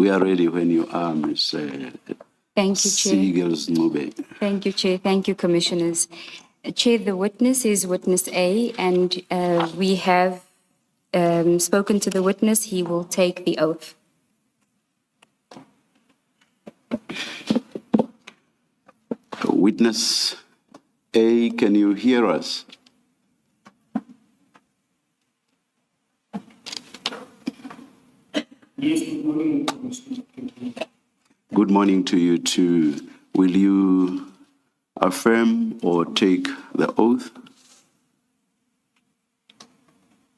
We are ready when you are, Ms. Thank you, Chair. Seagulls Nube. Thank you, Chair. Thank you, Commissioners. Chair, the witness is witness A, and we have spoken to the witness. He will take the oath. Witness A, can you hear us? Yes, good morning, Commissioner. Good morning to you too. Will you affirm or take the oath?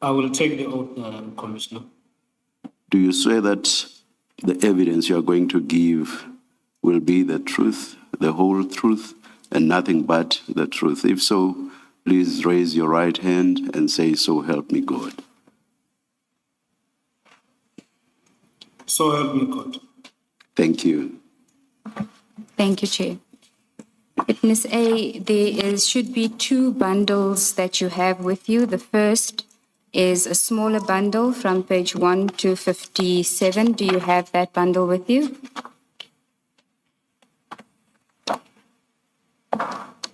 I will take the oath, Commissioner. Do you swear that the evidence you are going to give will be the truth, the whole truth, and nothing but the truth? If so, please raise your right hand and say, "So help me God." So help me God. Thank you. Thank you, Chair. Witness A, there should be two bundles that you have with you. The first is a smaller bundle from page 1 to 57. Do you have that bundle with you?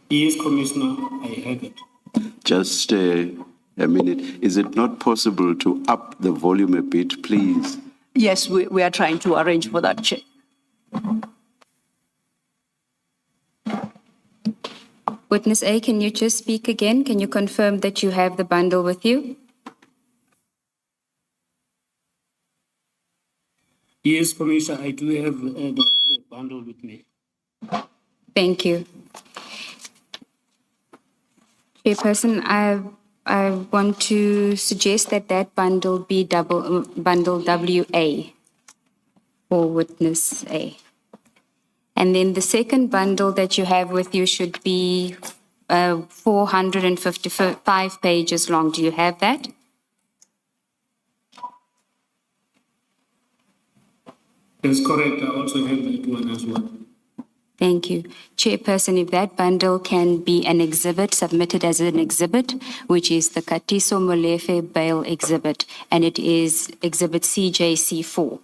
Yes, Commissioner, I have it. Just a minute. Is it not possible to up the volume a bit, please? Yes, we are trying to arrange for that, Chair. Witness A, can you just speak again? Can you confirm that you have the bundle with you? Yes, Commissioner, I do have the bundle with me. Thank you. Chairperson, I want to suggest that that bundle be bundle WA for witness A. And then the second bundle that you have with you should be 455 pages long. Do you have that? That's correct. I also have that one as well. Thank you. Chairperson, if that bundle can be an exhibit, submitted as an exhibit, which is the Katiso Molefe bail exhibit, and it is exhibit CJC4.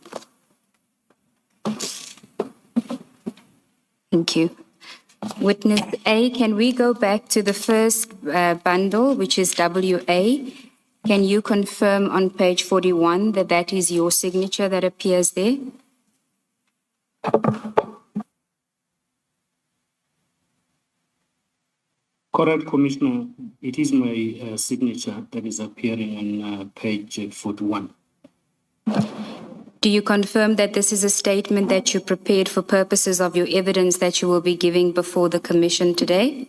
Thank you. Witness A, can we go back to the first bundle, which is WA? Can you confirm on page 41 that that is your signature that appears there? Correct, Commissioner. It is my signature that is appearing on page 41. Do you confirm that this is a statement that you prepared for purposes of your evidence that you will be giving before the Commission today?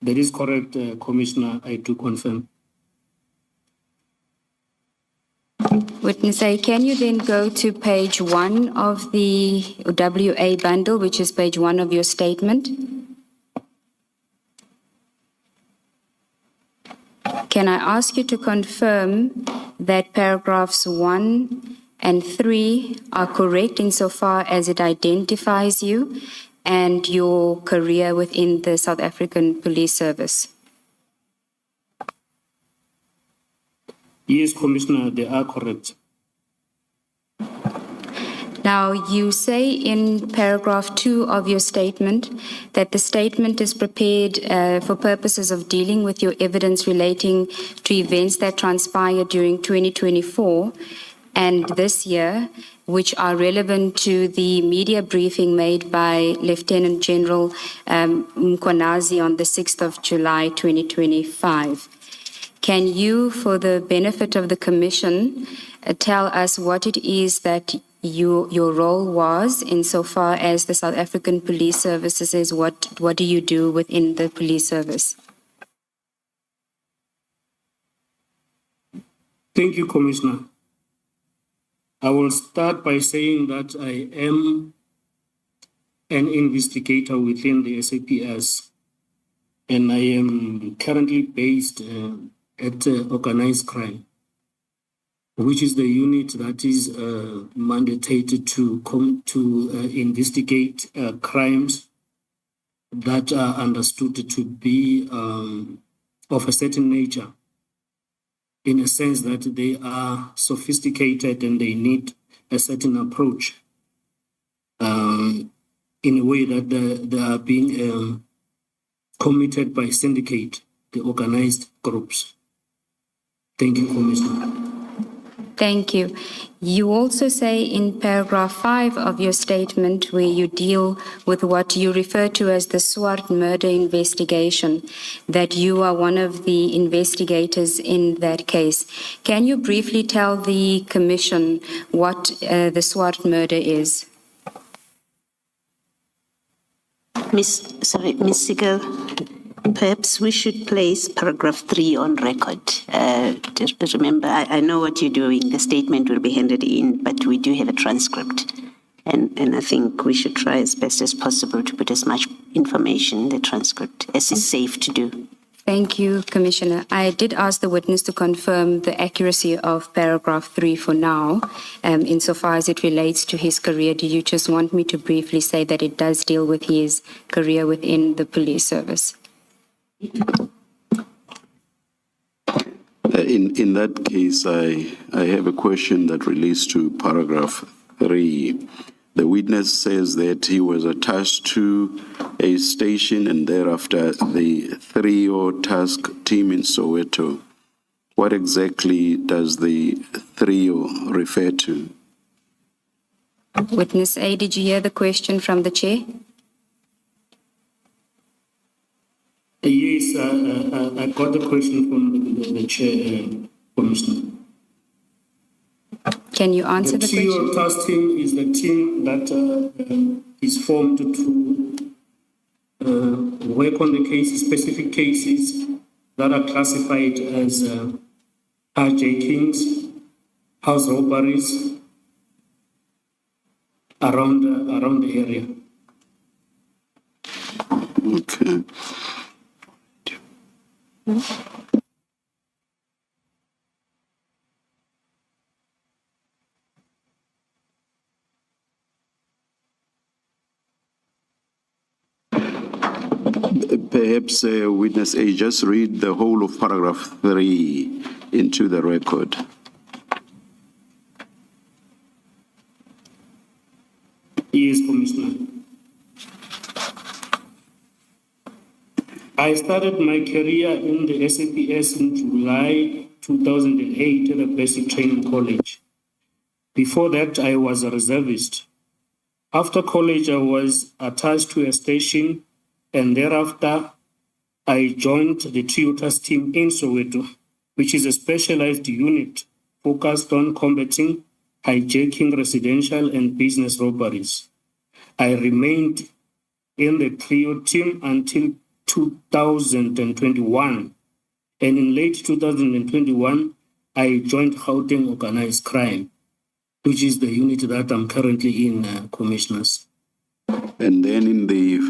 That is correct, Commissioner. I do confirm. Witness A, can you then go to page 1 of the WA bundle, which is page 1 of your statement? Can I ask you to confirm that paragraphs 1 and 3 are correct insofar as it identifies you and your career within the South African Police Service? Yes, Commissioner, they are correct. Now, you say in paragraph 2 of your statement that the statement is prepared for purposes of dealing with your evidence relating to events that transpired during 2024 and this year, which are relevant to the media briefing made by Lieutenant General Mkonazi on the 6th of July, 2025. Can you, for the benefit of the Commission, tell us what it is that your role was insofar as the South African Police Services is? What do you do within the police service? Thank you, Commissioner. I will start by saying that I am an investigator within the SAPS, and I am currently based at organized crime, which is the unit that is mandated to investigate crimes that are understood to be of a certain nature, in a sense that they are sophisticated and they need a certain approach in a way that they are being committed by syndicate, the organized groups. Thank you, Commissioner. Thank you. You also say in paragraph 5 of your statement, where you deal with what you refer to as the Swart murder investigation, that you are one of the investigators in that case. Can you briefly tell the Commission what the Swart murder is? Ms. Siegel, perhaps we should place paragraph 3 on record. Just remember, I know what you're doing. The statement will be handed in, but we do have a transcript. And I think we should try as best as possible to put as much information in the transcript as is safe to do. Thank you, Commissioner. I did ask the witness to confirm the accuracy of paragraph 3 for now, insofar as it relates to his career. Do you just want me to briefly say that it does deal with his career within the police service? In that case, I have a question that relates to paragraph 3. The witness says that he was attached to a station and thereafter the 3O task team in Soweto. What exactly does the 3O refer to? Witness A, did you hear the question from the chair? Yes, I got the question from the chair, Commissioner. Can you answer the question? The task team is the team that is formed to work on the cases, specific cases that are classified as hijackings, house robberies around the area. Okay. Perhaps witness A, just read the whole of paragraph 3 into the record. Yes, Commissioner. I started my career in the SAPS in July 2008 at the Basic Training College. Before that, I was a reservist. After college, I was attached to a station, and thereafter, I joined the Triotas team in Soweto, which is a specialized unit focused on combating hijacking residential and business robberies. I remained in the Trio team until 2021, and in late 2021, I joined Gauteng Organized Crime, which is the unit that I'm currently in, Commissioners. And then in the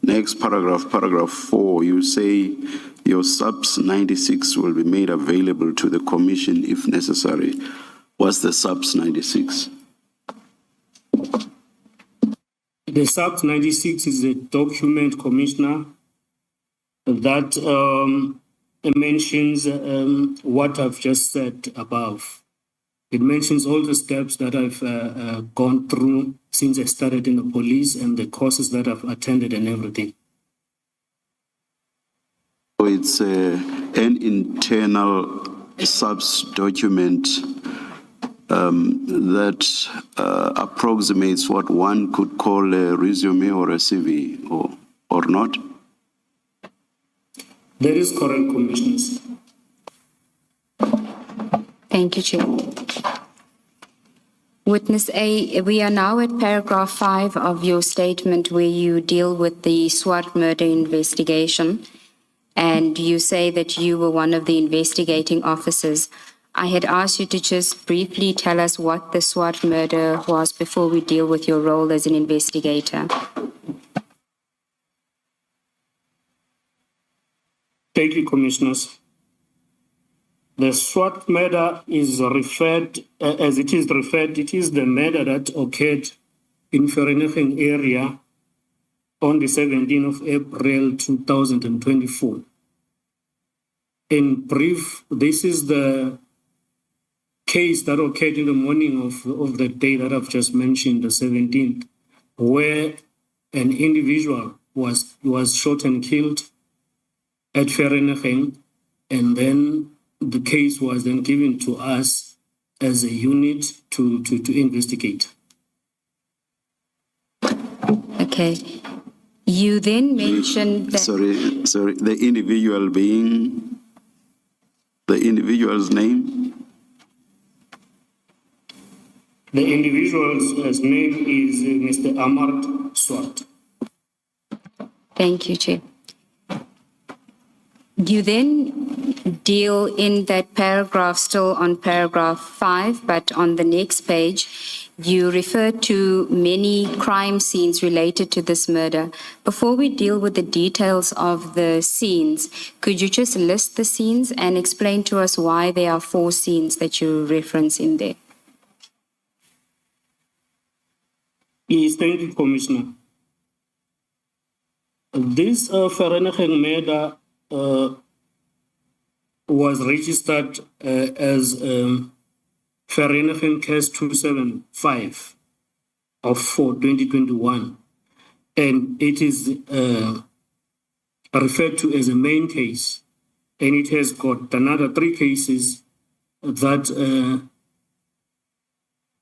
next paragraph, paragraph 4, you say your subs 96 will be made available to the commission if necessary. What's the subs 96? The subs 96 is a document, Commissioner, that mentions what I've just said above. It mentions all the steps that I've gone through since I started in the police and the courses that I've attended and everything. So it's an internal subs document that approximates what one could call a resume or a CV, or not? That is correct, Commissioners. Thank you, Chair. Witness A, we are now at paragraph 5 of your statement where you deal with the Swart murder investigation, and you say that you were one of the investigating officers. I had asked you to just briefly tell us what the Swart murder was before we deal with your role as an investigator. Thank you, Commissioners. The Swart murder is referred, as it is referred, it is the murder that occurred in Vereeniging area on the 17th of April 2024. In brief, this is the case that occurred in the morning of the day that I've just mentioned, the 17th, where an individual was shot and killed at Vereeniging, and then the case was then given to us as a unit to investigate. Okay. You then mentioned that... Sorry, the individual's name? The individual's name is Mr. Armand Swart. Thank you, Chair. You then deal in that paragraph, still on paragraph 5, but on the next page, you refer to many crime scenes related to this murder. Before we deal with the details of the scenes, could you just list the scenes and explain to us why there are 4 scenes that you reference in there? Yes, thank you, Commissioner. This Vereeniging murder was registered as Vereeniging case 275 of 2021, and it is referred to as a main case, and it has got another 3 cases that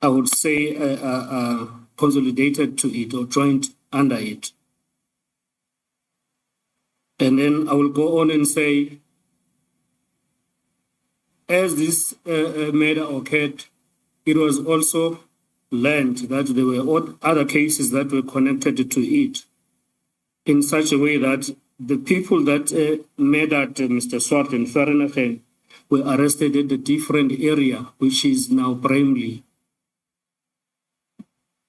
I would say are consolidated to it or joined under it. And then I will go on and say, as this murder occurred, it was also learned that there were other cases that were connected to it in such a way that the people that murdered Mr. Swart and Vereeniging were arrested at a different area, which is now Bramley,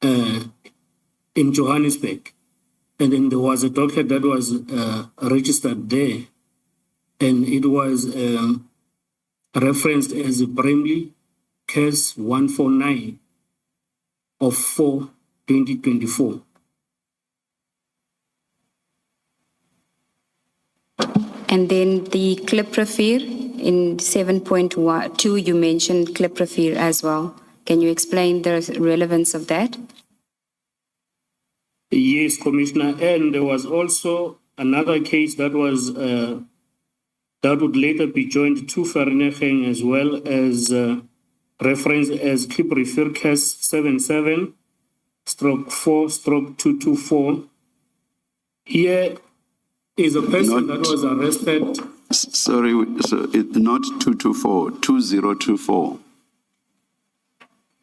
in Johannesburg. And then there was a docket that was registered there, and it was referenced as a Bramley case 149 of 4/2024. And then the cloprophyr in 7.2, you mentioned cloprophyr as well. Can you explain the relevance of that? Yes, Commissioner. And there was also another case that was that would later be joined to Vereeniging as well as referenced as cloprophyr case 77/4/224. Here is a person that was arrested. Sorry, so it's not 224, 2024.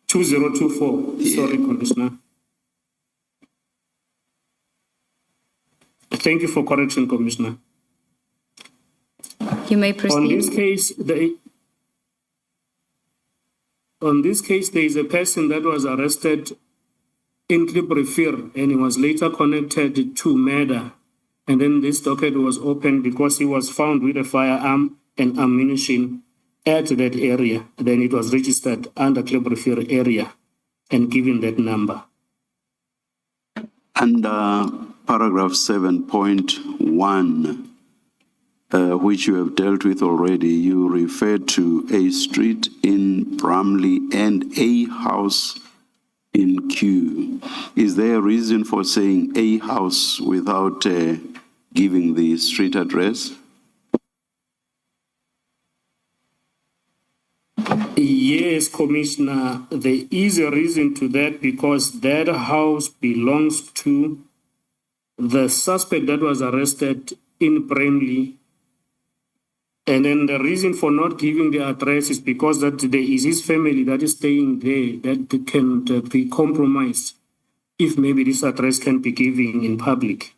2024. Yeah. Sorry, Commissioner. Thank you for correction, Commissioner. You may proceed. On this case, there is a person that was arrested in cloprophyr, and he was later connected to murder. And then this docket was opened because he was found with a firearm and ammunition at that area. Then it was registered under cloprophyr area and given that number. Under paragraph 7.1, which you have dealt with already, you refer to a street in Bramley and a house in Q. Is there a reason for saying a house without giving the street address? Yes, Commissioner, there is a reason to that because that house belongs to the suspect that was arrested in Bramley. And then the reason for not giving the address is because that there is his family that is staying there that can be compromised if maybe this address can be given in public.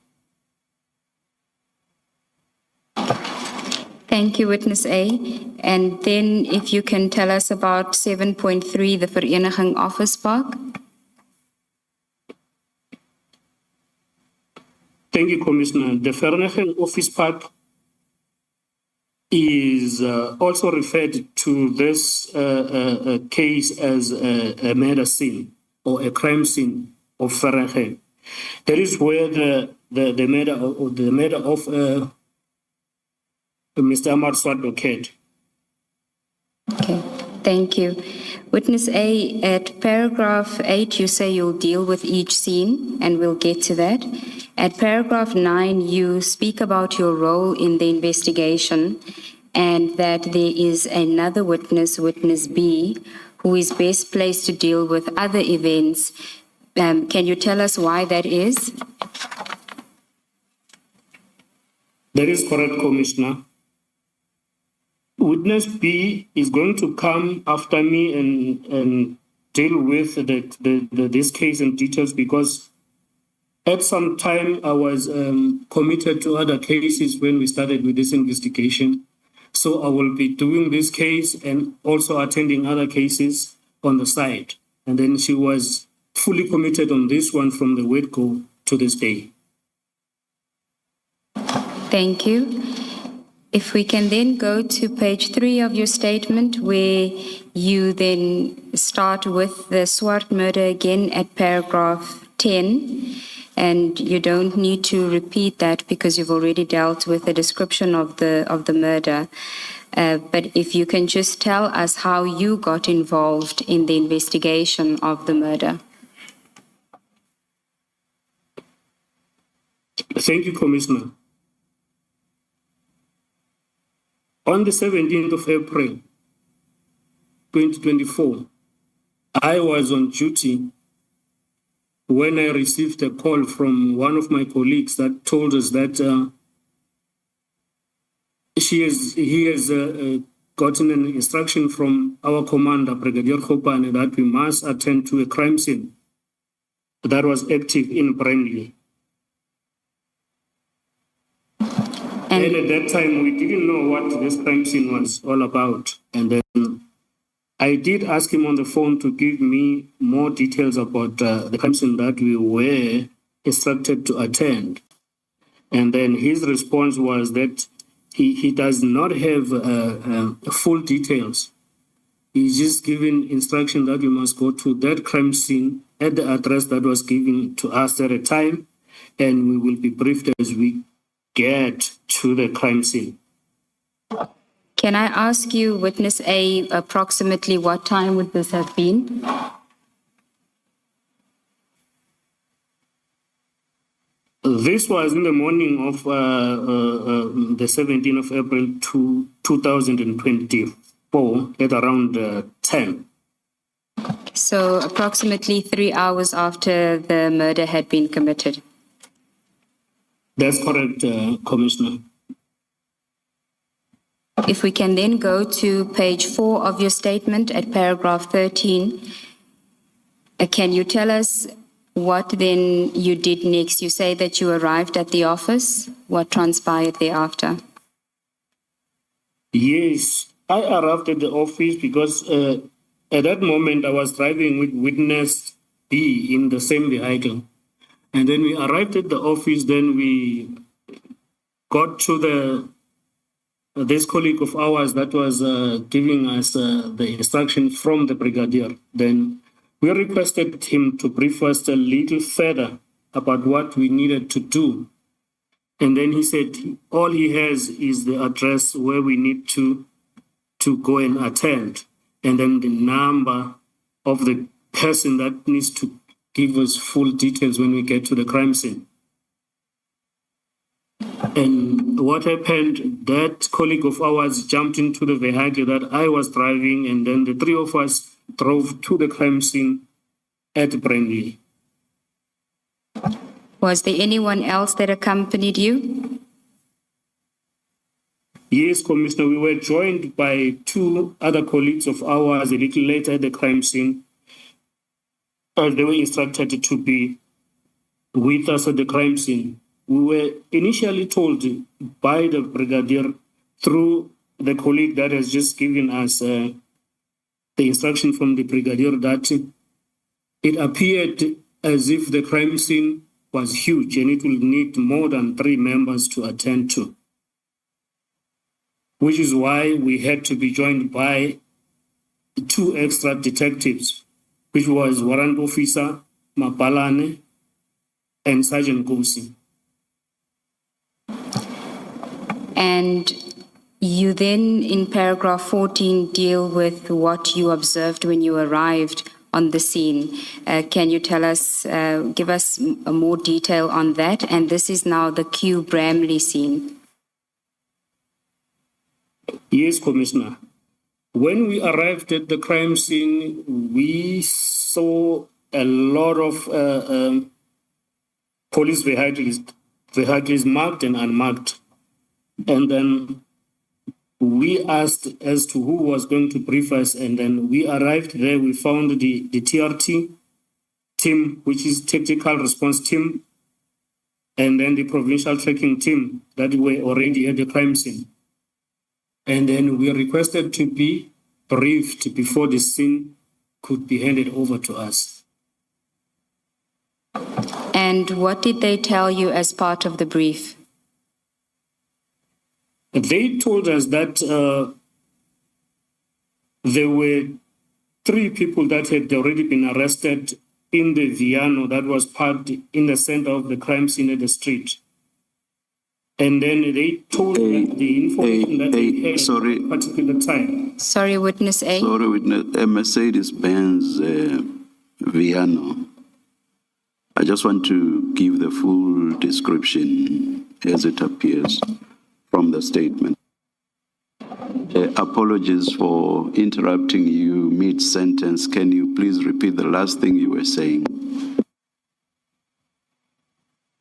Thank you, Witness A. And then if you can tell us about 7.3, the Vereeniging Office Park. Thank you, Commissioner. The Vereeniging Office Park is also referred to this case as a murder scene or a crime scene of Vereeniging. That is where the murder of Mr. Ahmad Swart occurred. Okay. Thank you. Witness A, at paragraph 8, you say you'll deal with each scene, and we'll get to that. At paragraph 9, you speak about your role in the investigation and that there is another witness, witness B, who is best placed to deal with other events. Can you tell us why that is? That is correct, Commissioner. Witness B is going to come after me and deal with this case in details because at some time I was committed to other cases when we started with this investigation. So I will be doing this case and also attending other cases on the side. And then she was fully committed on this one from the word-go to this day. Thank you. If we can then go to page 3 of your statement, where you then start with the Swart murder again at paragraph 10, and you don't need to repeat that because you've already dealt with the description of the murder. But if you can just tell us how you got involved in the investigation of the murder. Thank you, Commissioner. On the 17th of April, 2024, I was on duty when I received a call from one of my colleagues that told us that he has gotten an instruction from our commander, Brigadier Khopane, that we must attend to a crime scene that was active in Bramley. And at that time, we didn't know what this crime scene was all about. And then I did ask him on the phone to give me more details about the crime scene that we were instructed to attend. And then his response was that he does not have full details. He's just given instruction that we must go to that crime scene at the address that was given to us at a time, and we will be briefed as we get to the crime scene. Can I ask you, Witness A, approximately what time would this have been? This was in the morning of the 17th of April 2024 at around 10. So approximately 3 hours after the murder had been committed. That's correct, Commissioner. If we can then go to page 4 of your statement at paragraph 13, can you tell us what then you did next? You say that you arrived at the office. What transpired thereafter? Yes, I arrived at the office because at that moment I was driving with witness B in the same vehicle. And then we arrived at the office, then we got to this colleague of ours that was giving us the instruction from the brigadier. Then we requested him to brief us a little further about what we needed to do. And then he said all he has is the address where we need to go and attend, and then the number of the person that needs to give us full details when we get to the crime scene. And what happened, that colleague of ours jumped into the vehicle that I was driving, and then the three of us drove to the crime scene at Bramley. Was there anyone else that accompanied you? Yes, Commissioner, we were joined by two other colleagues of ours a little later at the crime scene. They were instructed to be with us at the crime scene. We were initially told by the brigadier through the colleague that has just given us the instruction from the brigadier that it appeared as if the crime scene was huge and it will need more than 3 members to attend to, which is why we had to be joined by 2 extra detectives, which was Warrant Officer Mapalane and Sergeant Kosi. And You then, in paragraph 14, deal with what you observed when you arrived on the scene. Can you tell us, give us more detail on that? And this is now the Q Bramley scene. Yes, Commissioner. When we arrived at the crime scene, we saw a lot of police vehicles marked and unmarked. And then we asked as to who was going to brief us. And then we arrived there, we found the TRT team, which is Tactical Response Team, and then the Provincial Tracking Team that were already at the crime scene. And then we requested to be briefed before the scene could be handed over to us. And what did they tell you as part of the brief? They told us that there were 3 people that had already been arrested in the Viano that was parked in the center of the crime scene at the street. And then they told that the information that they had at a particular time. Sorry, witness A. Sorry, witness, a Mercedes-Benz Viano. I just want to give the full description as it appears from the statement. Apologies for interrupting you mid-sentence. Can you please repeat the last thing you were saying?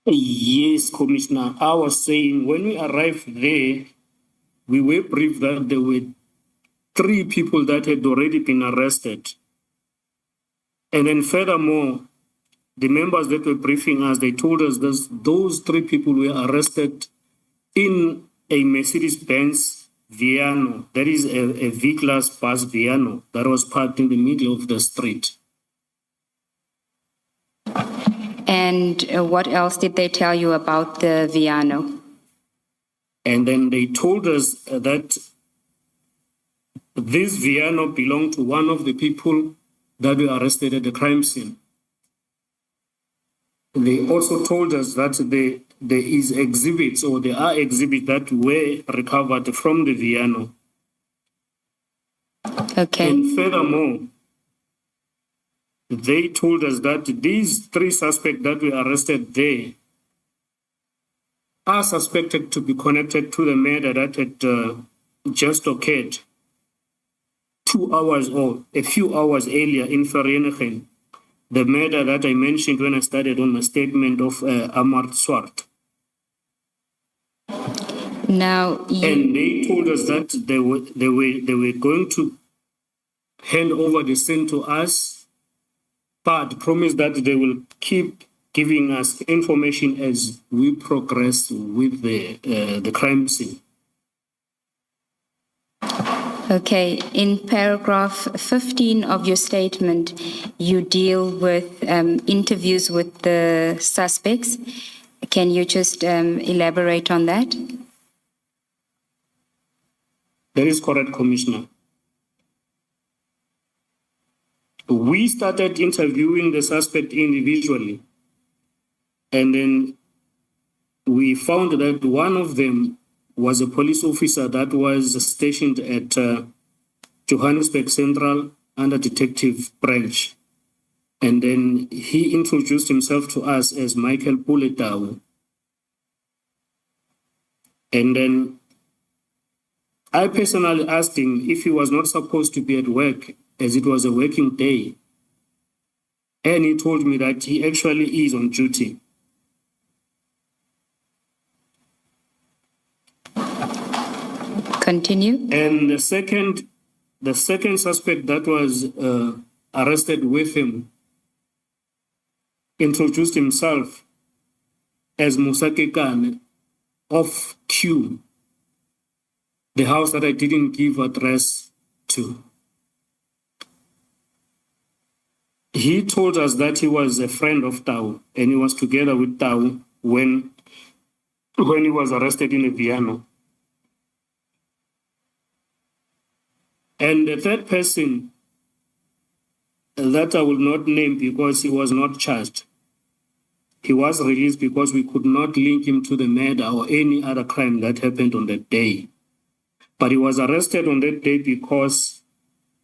Yes, Commissioner. I was saying when we arrived there, we were briefed that there were 3 people that had already been arrested. And then furthermore, the members that were briefing us, they told us that those 3 people were arrested in a Mercedes-Benz Viano. That is a V-Class bus Viano that was parked in the middle of the street. And what else did they tell you about the Viano? And then they told us that this Viano belonged to one of the people that were arrested at the crime scene. They also told us that there is exhibits, or there are exhibits that were recovered from the Viano. Okay. And furthermore, they told us that these 3 suspects that were arrested there are suspected to be connected to the murder that had just occurred 2 hours or a few hours earlier in Vereeniging, the murder that I mentioned when I started on my statement of Armand Swart. Now, And they told us that they were going to hand over the scene to us, but promised that they will keep giving us information as we progress with the crime scene. okay, in paragraph 15 of your statement, you deal with interviews with the suspects. Can you just elaborate on that? That is correct, Commissioner. We started interviewing the suspect individually, and then we found that one of them was a police officer that was stationed at Johannesburg Central under Detective Branch. And then he introduced himself to us as Michael Puletau. And then I personally asked him if he was not supposed to be at work, as it was a working day. And he told me that he actually is on duty. Continue. And the second suspect that was arrested with him introduced himself as Musake Kane of Q, the house that I didn't give address to. He told us that he was a friend of Tau, and he was together with Tau when he was arrested in a Viano. And the third person that I will not name because he was not charged. He was released because we could not link him to the murder or any other crime that happened on that day. But he was arrested on that day because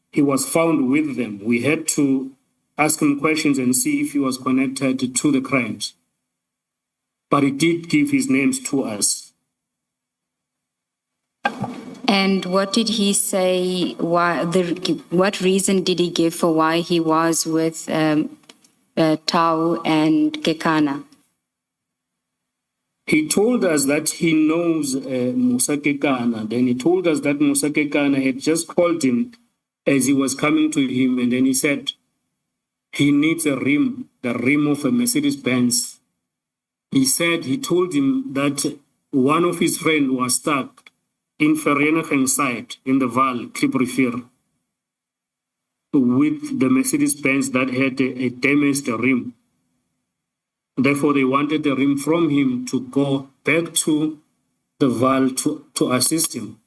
he was found with them. We had to ask him questions and see if he was connected to the crimes. But he did give his names to us. And what did he say? What reason did he give for why he was with Tau and Kekana? He told us that he knows Musa Kekana. Then he told us that Musa Kekana had just called him as he was coming to him, and then he said he needs a rim, the rim of a Mercedes-Benz. He told him that one of his friends was stuck in Vereeniging side in the Val, Kliprivier, with the Mercedes-Benz that had a damaged rim. Therefore, they wanted the rim from him to go back to the Val to assist him.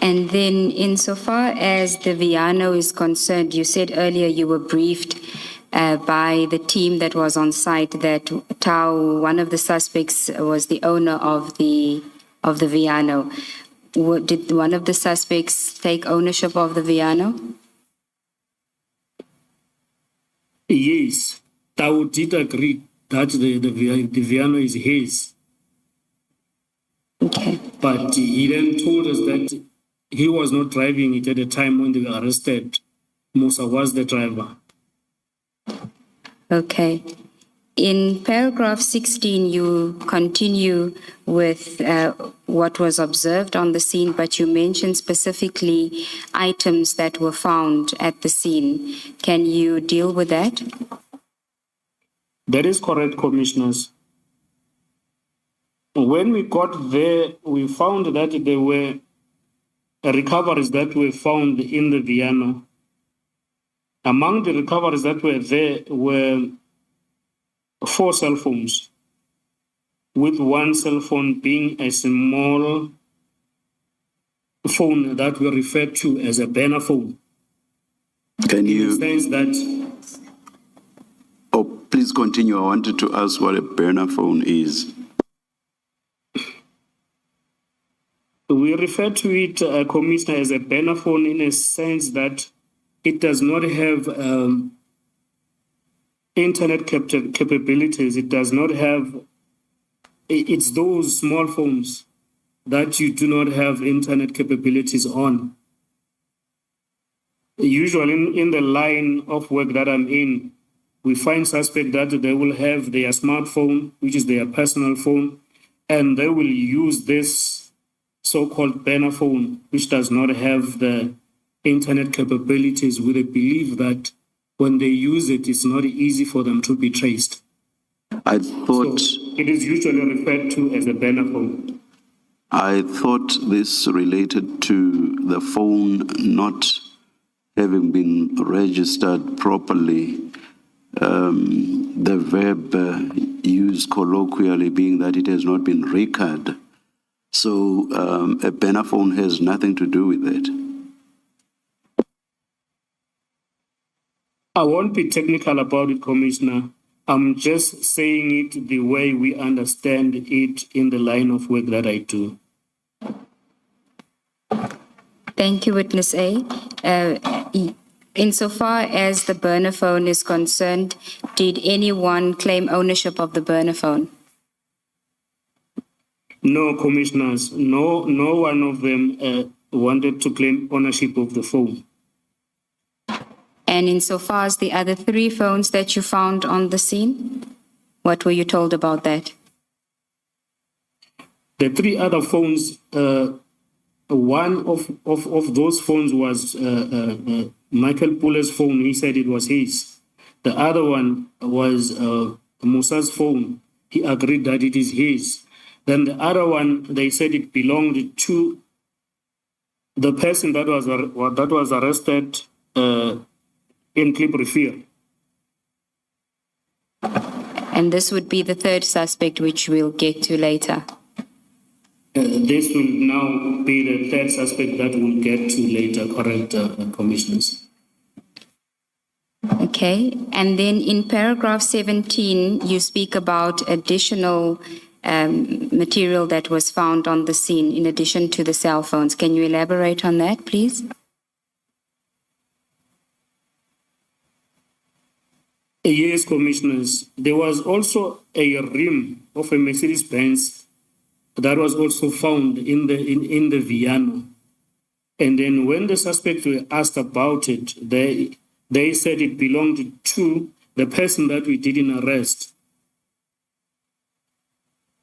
And then insofar as the Viano is concerned, you said earlier you were briefed by the team that was on site that Tau, one of the suspects, was the owner of the Viano. Did one of the suspects take ownership of the Viano? Yes, Tau did agree that the Viano is his. Okay. But he then told us that he was not driving it at the time when they were arrested. Musa was the driver. Okay. In paragraph 16, you continue with what was observed on the scene, but you mentioned specifically items that were found at the scene. Can you deal with that? That is correct, Commissioners. When we got there, we found that there were recoveries that were found in the Viano. Among the recoveries that were there were 4 cell phones, with one cell phone being a small phone that we refer to as a burner phone. Can you? In the sense that, Oh, please continue. I wanted to ask what a burner phone is. we refer to it, Commissioner, as a burner phone in a sense that it does not have internet capabilities. It does not have, it's those small phones that you do not have internet capabilities on. Usually in the line of work that I'm in, we find suspect that they will have their smartphone, which is their personal phone, and they will use this so-called burner phone, which does not have the internet capabilities, with a belief that when they use it, it's not easy for them to be traced. I thought So it is usually referred to as a burner phone. I thought this related to the phone not having been registered properly. The verb used colloquially being that it has not been recorded. So a burner phone has nothing to do with it. I won't be technical about it, Commissioner. I'm just saying it the way we understand it in the line of work that I do. Thank you, Witness A. Insofar as the burner phone is concerned, did anyone claim ownership of the burner phone? No, Commissioners, no one of them wanted to claim ownership of the phone. And insofar as the other 3 phones that you found on the scene, what were you told about that? The 3 other phones, one of those phones was Michael Puller's phone. He said it was his. The other one was Musa's phone. He agreed that it is his. Then the other one, they said it belonged to the person that was arrested in Kliprivier. And this would be the 3rd suspect, which we'll get to later. This will now be the 3rd suspect that we'll get to later, correct, Commissioners? Okay. And then in paragraph 17, you speak about additional material that was found on the scene in addition to the cell phones. Can you elaborate on that, please? Yes, commissioners. There was also a rim of a Mercedes-Benz that was also found in the Viano. And then when the suspects were asked about it, they said it belonged to the person that we didn't arrest.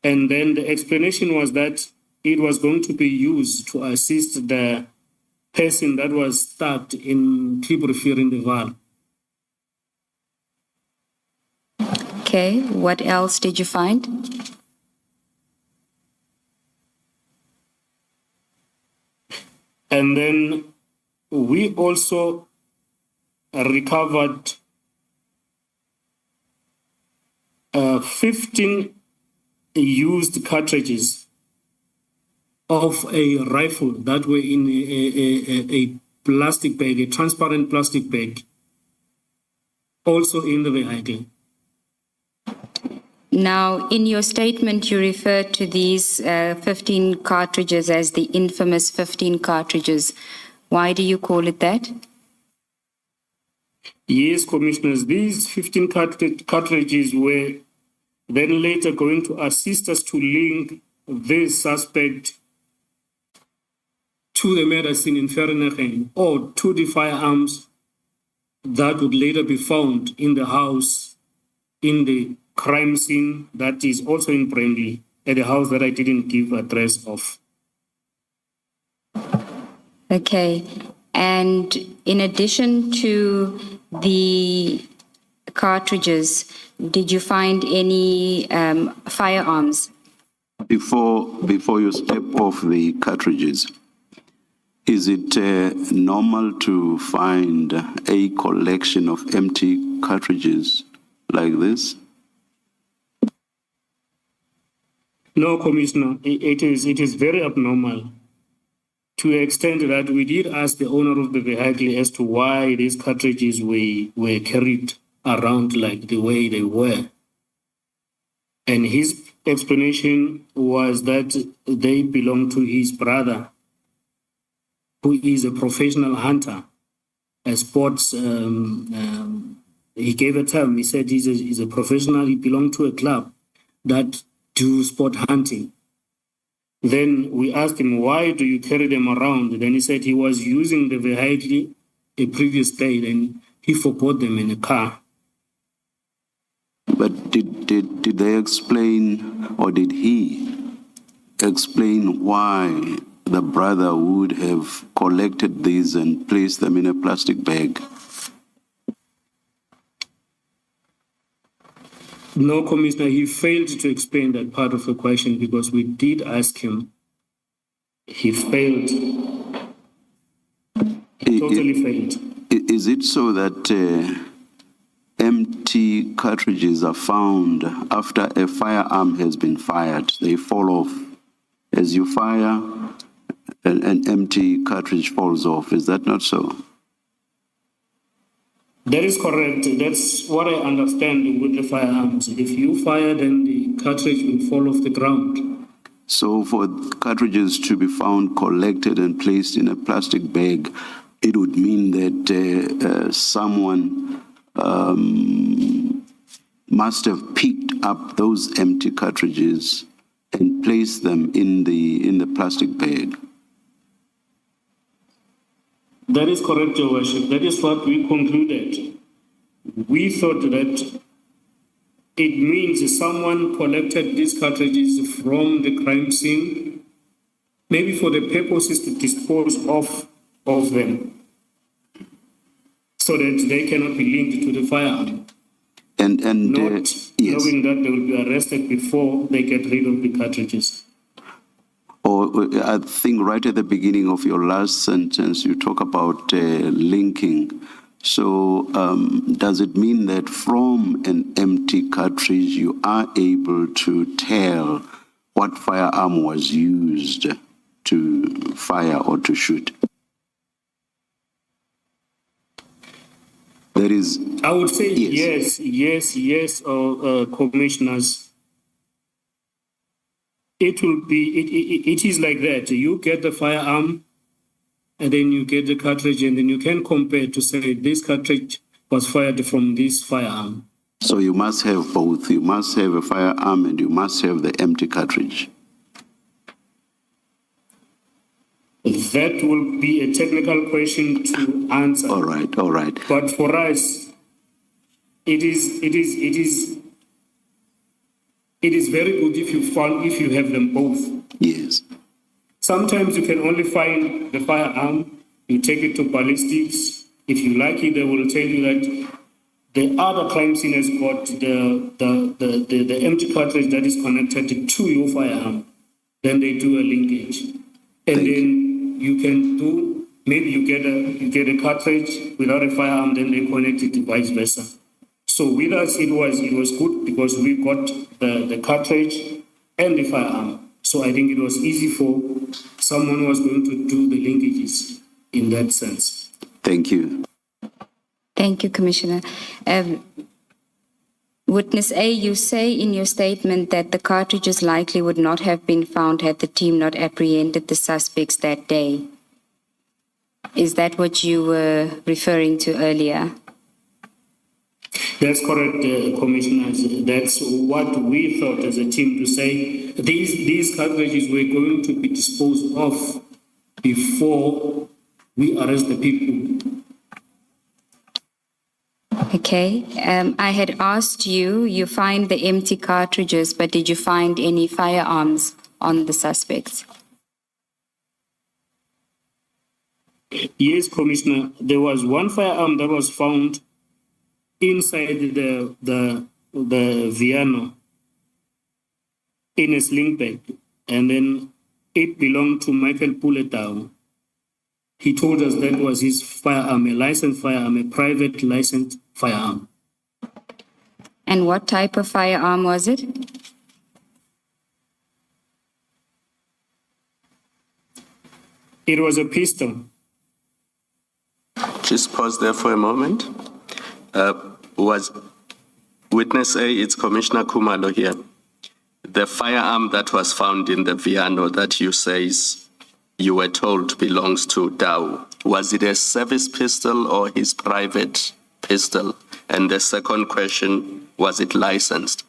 And then the explanation was that it was going to be used to assist the person that was stabbed in Tribrifir in the Val. Okay, what else did you find? And then we also recovered 15 used cartridges of a rifle that were in a plastic bag, a transparent plastic bag, also in the vehicle. Now, in your statement, you referred to these 15 cartridges as the infamous 15 cartridges. Why do you call it that? Yes, commissioners, these 15 cartridges were then later going to assist us to link this suspect to the murder scene in Vereeniging or to the firearms that would later be found in the house in the crime scene that is also in Brandley, at a house that I didn't give address of. Okay. And in addition to the cartridges, did you find any firearms? Before you step off the cartridges, is it normal to find a collection of empty cartridges like this? No, Commissioner, it is very abnormal, to the extent that we did ask the owner of the vehicle as to why these cartridges were carried around like the way they were. And his explanation was that they belong to his brother, who is a professional hunter, a sports, he gave a term, he said he's a professional, he belonged to a club that do sport hunting. Then we asked him, why do you carry them around? Then he said he was using the vehicle a previous day, and he forgot them in a car. But did they explain, or did he explain why the brother would have collected these and placed them in a plastic bag? No, Commissioner, he failed to explain that part of the question because we did ask him. He failed. He totally failed. Is it so that empty cartridges are found after a firearm has been fired? They fall off. As you fire, an empty cartridge falls off. Is that not so? That is correct. That's what I understand with the firearms. If you fire, then the cartridge will fall off the ground. So for cartridges to be found, collected and placed in a plastic bag, it would mean that someone must have picked up those empty cartridges and placed them in the plastic bag. That is correct, Your Worship. That is what we concluded. We thought that it means someone collected these cartridges from the crime scene, maybe for the purposes to dispose of them, so that they cannot be linked to the firearm. And Not yes. knowing that they will be arrested before they get rid of the cartridges. Or I think right at the beginning of your last sentence, you talk about linking. So does it mean that from an empty cartridge, you are able to tell what firearm was used to fire or to shoot? That is... I would say yes, commissioners. it is like that. You get the firearm, and then you get the cartridge, and then you can compare to say this cartridge was fired from this firearm. So you must have both. You must have a firearm and you must have the empty cartridge. That will be a technical question to answer. All right, all right. But for us, it is very good if you have them both. Yes. Sometimes you can only find the firearm, you take it to ballistics. If you like it, they will tell you that the other crime scene has got the empty cartridge that is connected to your firearm. Then they do a linkage. And then you can do, maybe you get a cartridge without a firearm, then they connect it vice versa. So with us, it was good because we got the cartridge and the firearm. So I think it was easy for someone who was going to do the linkages in that sense. Thank you. Thank you, Commissioner. Witness A, you say in your statement that the cartridges likely would not have been found had the team not apprehended the suspects that day. Is that what you were referring to earlier? That's correct, Commissioner. That's what we thought as a team to say. These cartridges were going to be disposed of before we arrest the people. Okay. I had asked you find the empty cartridges, but did you find any firearms on the suspects? Yes, Commissioner. There was one firearm that was found inside the Viano in a sling bag, and then it belonged to Michael Puletau. He told us that was his firearm, a licensed firearm, a private licensed firearm. And what type of firearm was it? It was a pistol. Just pause there for a moment. Was Witness A, it's Commissioner Kumalo here. The firearm that was found in the Viano that you say you were told belongs to Dow, was it a service pistol or his private pistol? And the second question, was it licensed?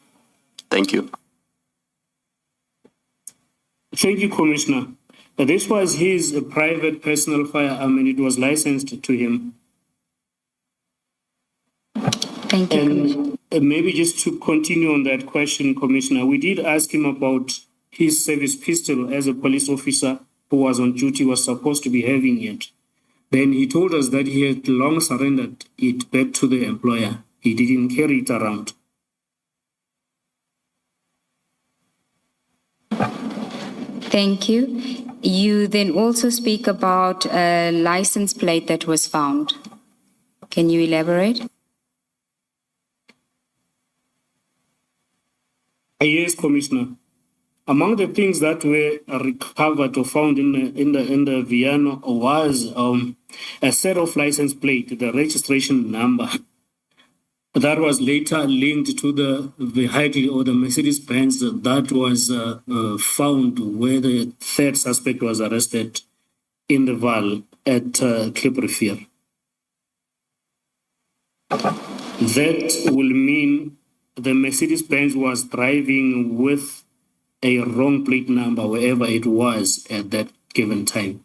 Thank you. Thank you, Commissioner. This was his private personal firearm and it was licensed to him. Thank you, Commissioner. And maybe just to continue on that question, Commissioner, we did ask him about his service pistol as a police officer who was on duty, was supposed to be having it. Then he told us that he had long surrendered it back to the employer. He didn't carry it around. Thank you. You then also speak about a license plate that was found. Can you elaborate? Yes, Commissioner. Among the things that were recovered or found in the Viano was a set of license plate, the registration number, that was later linked to the vehicle or the Mercedes-Benz that was found where the third suspect was arrested in the Val at Kliprivier. That will mean the Mercedes-Benz was driving with a wrong plate number wherever it was at that given time.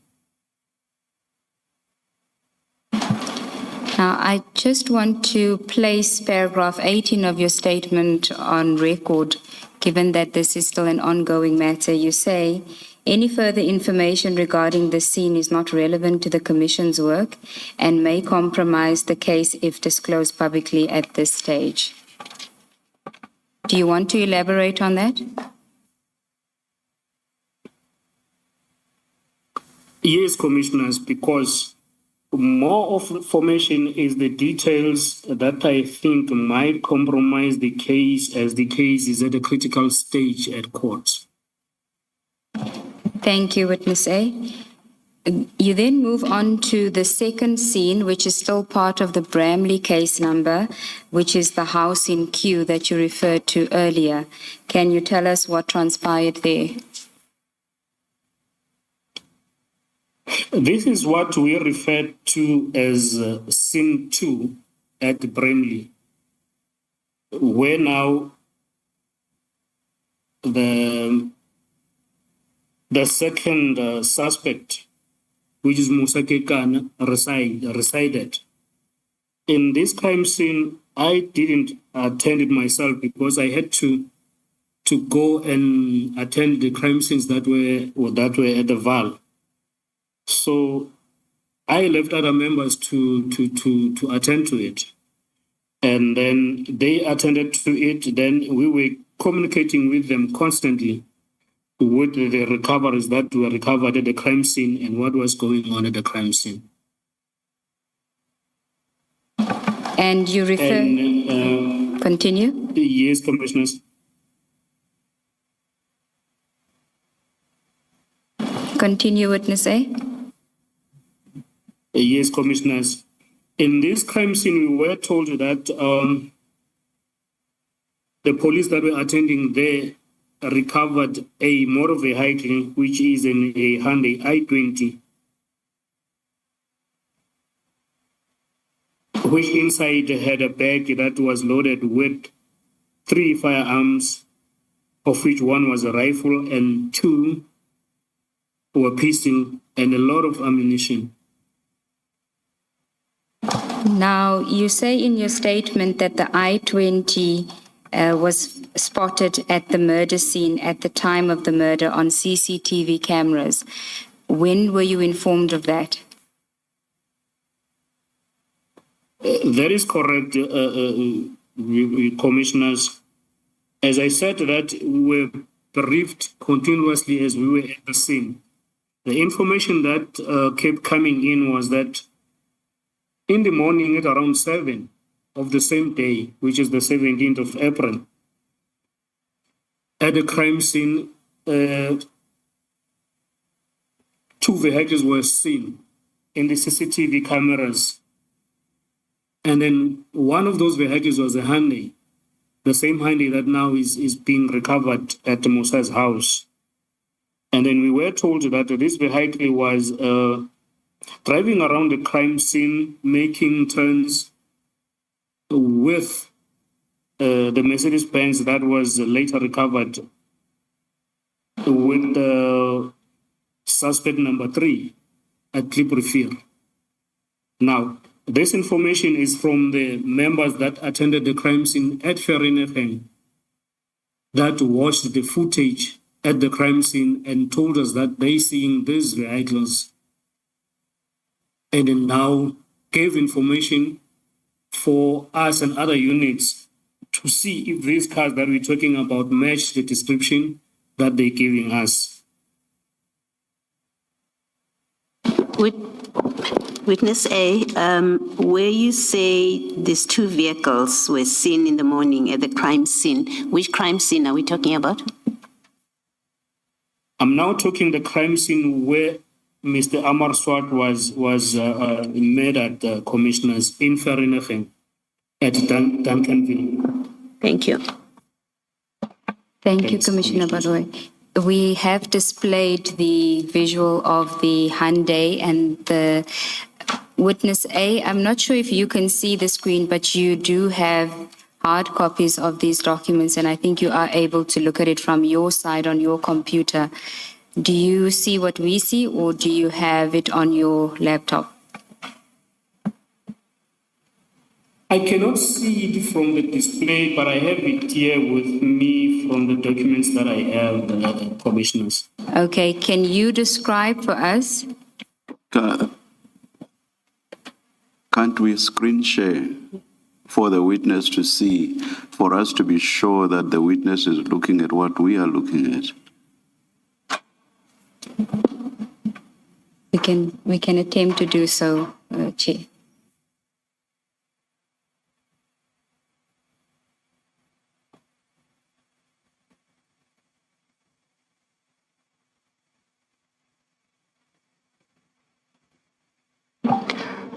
Now, I just want to place paragraph 18 of your statement on record, given that this is still an ongoing matter. You say, any further information regarding the scene is not relevant to the Commission's work and may compromise the case if disclosed publicly at this stage. Do you want to elaborate on that? Yes, Commissioners, because more of information is the details that I think might compromise the case as the case is at a critical stage at court. Thank you, Witness A. You then move on to the second scene, which is still part of the Bramley case number, which is the house in Kew that you referred to earlier. Can you tell us what transpired there? This is what we refer to as scene 2 at Bramley, where now the second suspect, which is Musa Kekana, resided. In this crime scene, I didn't attend it myself because I had to go and attend the crime scenes that were at the Val. So I left other members to attend to it. And then they attended to it. Then we were communicating with them constantly with the recoveries that were recovered at the crime scene and what was going on at the crime scene. And you refer... Continue. Yes, Commissioners. Continue, Witness A. Yes, Commissioners. In this crime scene, we were told that the police that were attending there recovered a motor vehicle, which is a Hyundai i20, which inside had a bag that was loaded with 3 firearms, of which 1 was a rifle and 2 were pistol and a lot of ammunition. Now, you say in your statement that the I-20 was spotted at the murder scene at the time of the murder on CCTV cameras. When were you informed of that? That is correct, Commissioners. As I said, that we were briefed continuously as we were at the scene. The information that kept coming in was that in the morning at around 7 of the same day, which is the 17th of April, at the crime scene, 2 vehicles were seen in the CCTV cameras. And then one of those vehicles was a Hyundai, the same Hyundai that now is being recovered at Musa's house. And then we were told that this vehicle was driving around the crime scene, making turns with the Mercedes-Benz that was later recovered with suspect number 3 at Kliprifir. Now, this information is from the members that attended the crime scene at Vereeniging that watched the footage at the crime scene and told us that they seeing these vehicles and then now gave information for us and other units to see if these cars that we're talking about match the description that they're giving us. Witness A, where you say these 2 vehicles were seen in the morning at the crime scene, which crime scene are we talking about? I'm now talking the crime scene where Mr. Amar Swart was made at the Commissioners in Vereeniging at Duncanville. Thank you. Thank you, Commissioner Baroy. We have displayed the visual of the Hyundai and the Witness A. I'm not sure if you can see the screen, but you do have hard copies of these documents, and I think you are able to look at it from your side on your computer. Do you see what we see, or do you have it on your laptop? I cannot see it from the display, but I have it here with me from the documents that I have, Commissioners. Okay, can you describe for us? Can't we screen share for the witness to see, for us to be sure that the witness is looking at what we are looking at? We can attempt to do so, Chair.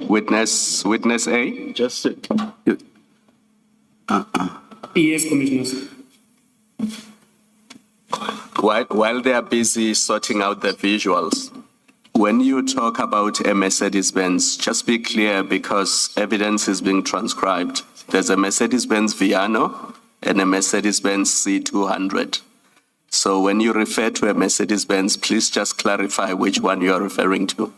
Witness A? Just Yes, Commissioners. While they are busy sorting out the visuals, when you talk about a Mercedes-Benz, just be clear because evidence is being transcribed. There's a Mercedes-Benz Viano and a Mercedes-Benz C200. So when you refer to a Mercedes-Benz, please just clarify which one you are referring to.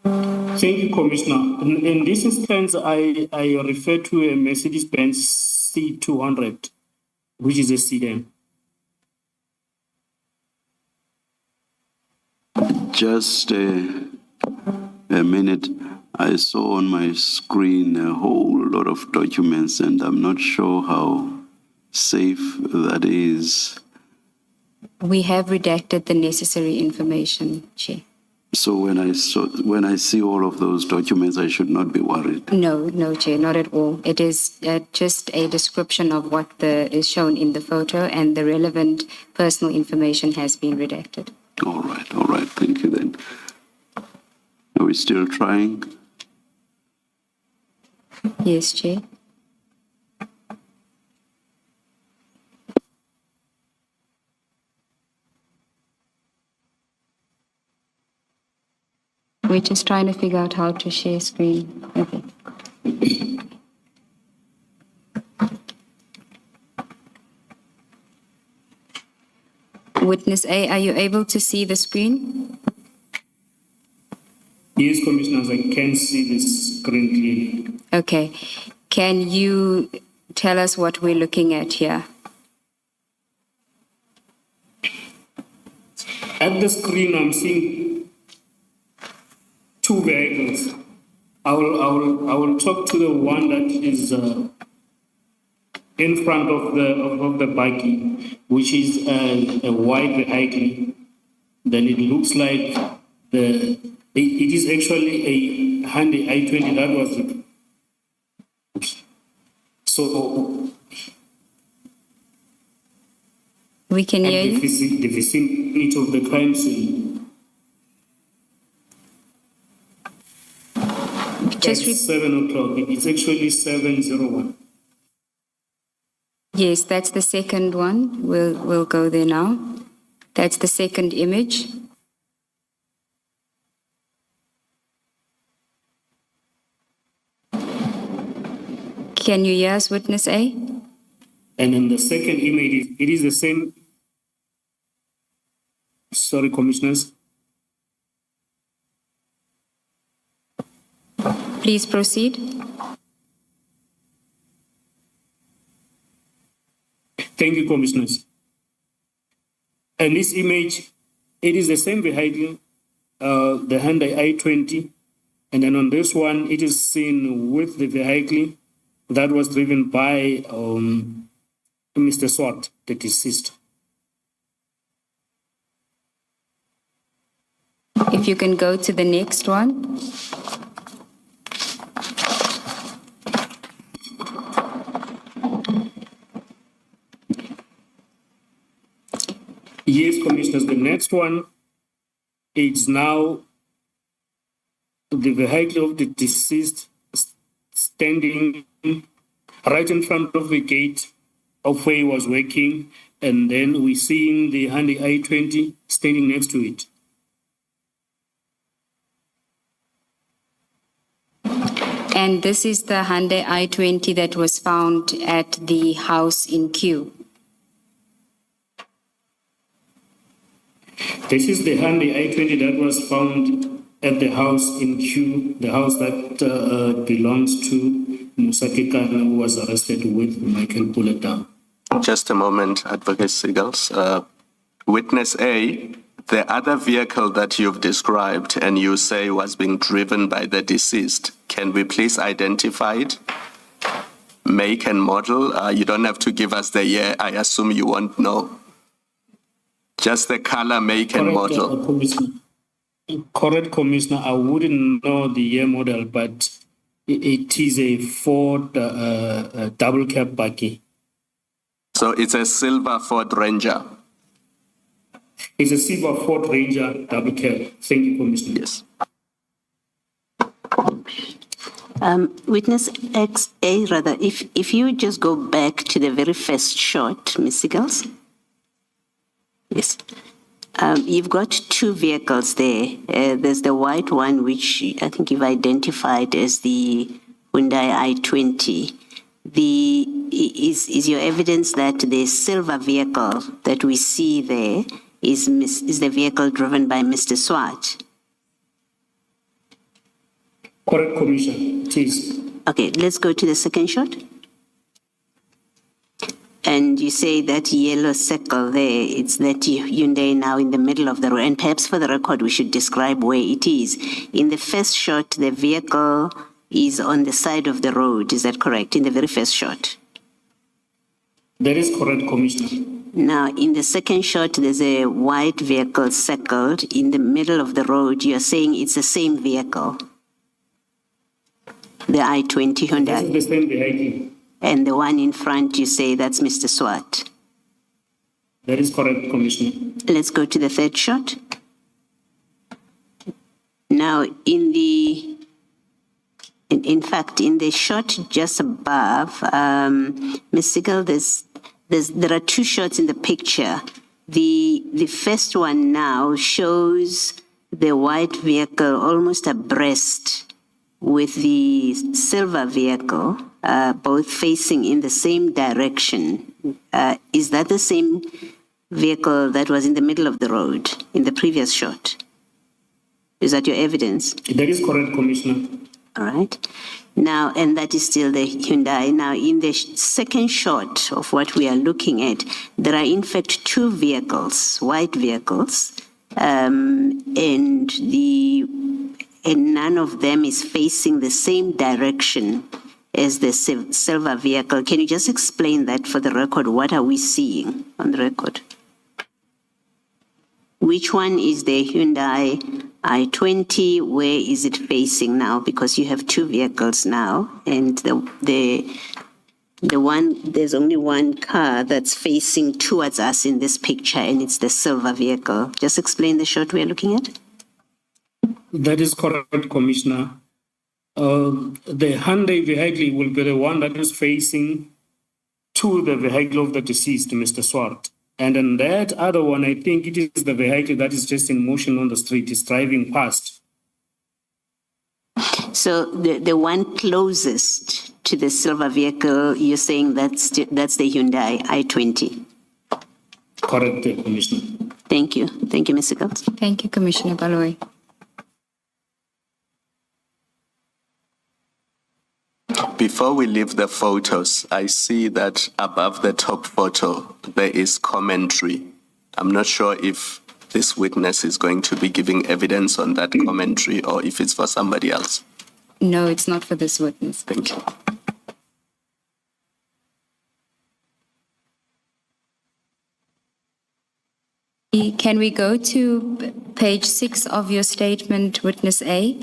Thank you, Commissioner. In this instance, I refer to a Mercedes-Benz C200, which is a sedan. Just a minute. I saw on my screen a whole lot of documents, and I'm not sure how safe that is. We have redacted the necessary information, Chair. So when I see all of those documents, I should not be worried. No, Chair, not at all. It is just a description of what is shown in the photo, and the relevant personal information has been redacted. All right. Thank you then. Are we still trying? Yes, Chair. We're just trying to figure out how to share screen. Okay. Witness A, are you able to see the screen? Yes, Commissioners, I can see this screen clearly. Okay. Can you tell us what we're looking at here? At the screen, I'm seeing two vehicles. I will talk to the one that is in front of the buggy, which is a white vehicle. Then it looks like it is actually a Hyundai i20. That was so. We can hear you. The vicinity of the crime scene. Just At 7 o'clock. It's actually 7:01. Yes, that's the second one. We'll go there now. That's the second image. Can you hear us, Witness A? And then the second image, it is the same. Sorry, Commissioners. Please proceed. Thank you, Commissioners. And this image, it is the same vehicle, the Hyundai i20. And then on this one, it is seen with the vehicle that was driven by Mr. Swart, the deceased. If you can go to the next one. Yes, Commissioners, the next one is now the vehicle of the deceased standing right in front of the gate of where he was working, and then we're seeing the Hyundai i20 standing next to it. And this is the Hyundai i20 that was found at the house in Kew. This is the Hyundai i20 that was found at the house in Kew, the house that belongs to Musaki Kana, who was arrested with Michael Bullet down. Just a moment, Advocate Siegels. Witness A, the other vehicle that you've described and you say was being driven by the deceased, can we please identify it? Make and model? You don't have to give us the year. I assume you won't know. Just the color, make and model. Correct, Commissioner. I wouldn't know the year model, but it is a Ford double cab buggy. So it's a silver Ford Ranger. It's a silver Ford Ranger double cab. Thank you, Commissioner. Yes. Witness XA, rather, if you would just go back to the very first shot, Ms. Siggles. Yes. You've got two vehicles there. There's the white one, which I think you've identified as the Hyundai i20. Is your evidence that the silver vehicle that we see there is the vehicle driven by Mr. Swart? Correct, Commissioner. It is. Okay, let's go to the second shot. And you say that yellow circle there, it's that Hyundai now in the middle of the road. And perhaps for the record, we should describe where it is. In the first shot, the vehicle is on the side of the road. Is that correct? In the very first shot? That is correct, Commissioner. Now, in the second shot, there's a white vehicle circled in the middle of the road. You're saying it's the same vehicle, the i20 Hyundai. That's the same vehicle. And the one in front, you say that's Mr. Swart. That is correct, Commissioner. Let's go to the third shot. Now, in fact, in the shot just above, Ms. Siegel, there are two shots in the picture. The first one now shows the white vehicle almost abreast with the silver vehicle, both facing in the same direction. Is that the same vehicle that was in the middle of the road in the previous shot? Is that your evidence? That is correct, Commissioner. All right. Now, and that is still the Hyundai. Now, in the second shot of what we are looking at, there are in fact two vehicles, white vehicles, and none of them is facing the same direction as the silver vehicle. Can you just explain that for the record? What are we seeing on the record? Which one is the Hyundai i20? Where is it facing now? Because you have two vehicles now, and there's only one car that's facing towards us in this picture, and it's the silver vehicle. Just explain the shot we're looking at. That is correct, Commissioner. The Hyundai vehicle will be the one that is facing to the vehicle of the deceased, Mr. Swart. And then that other one, I think it is the vehicle that is just in motion on the street, is driving past. So the one closest to the silver vehicle, you're saying that's the Hyundai i20? Correct, Commissioner. Thank you. Thank you, Ms. Siggles. Thank you, Commissioner Baloyi. Before we leave the photos, I see that above the top photo, there is commentary. I'm not sure if this witness is going to be giving evidence on that commentary or if it's for somebody else. No, it's not for this witness. Thank you. Can we go to page 6 of your statement, witness A?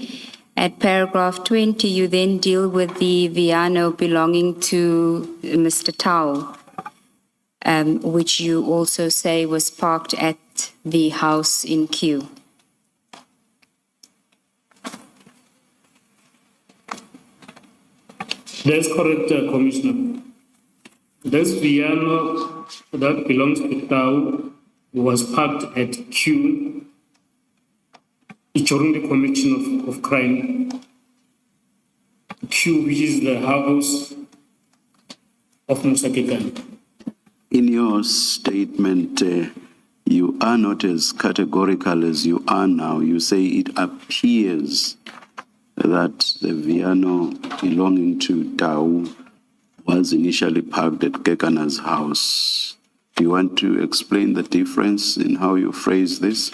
At paragraph 20, you then deal with the Viano belonging to Mr. Tau, which you also say was parked at the house in Q. That's correct, Commissioner. This Viano that belongs to Tau was parked at Q during the commission of crime. Q, which is the house of Musa Kekana. In your statement, you are not as categorical as you are now. You say it appears that the Viano belonging to Tau was initially parked at Kekana's house. Do you want to explain the difference in how you phrase this?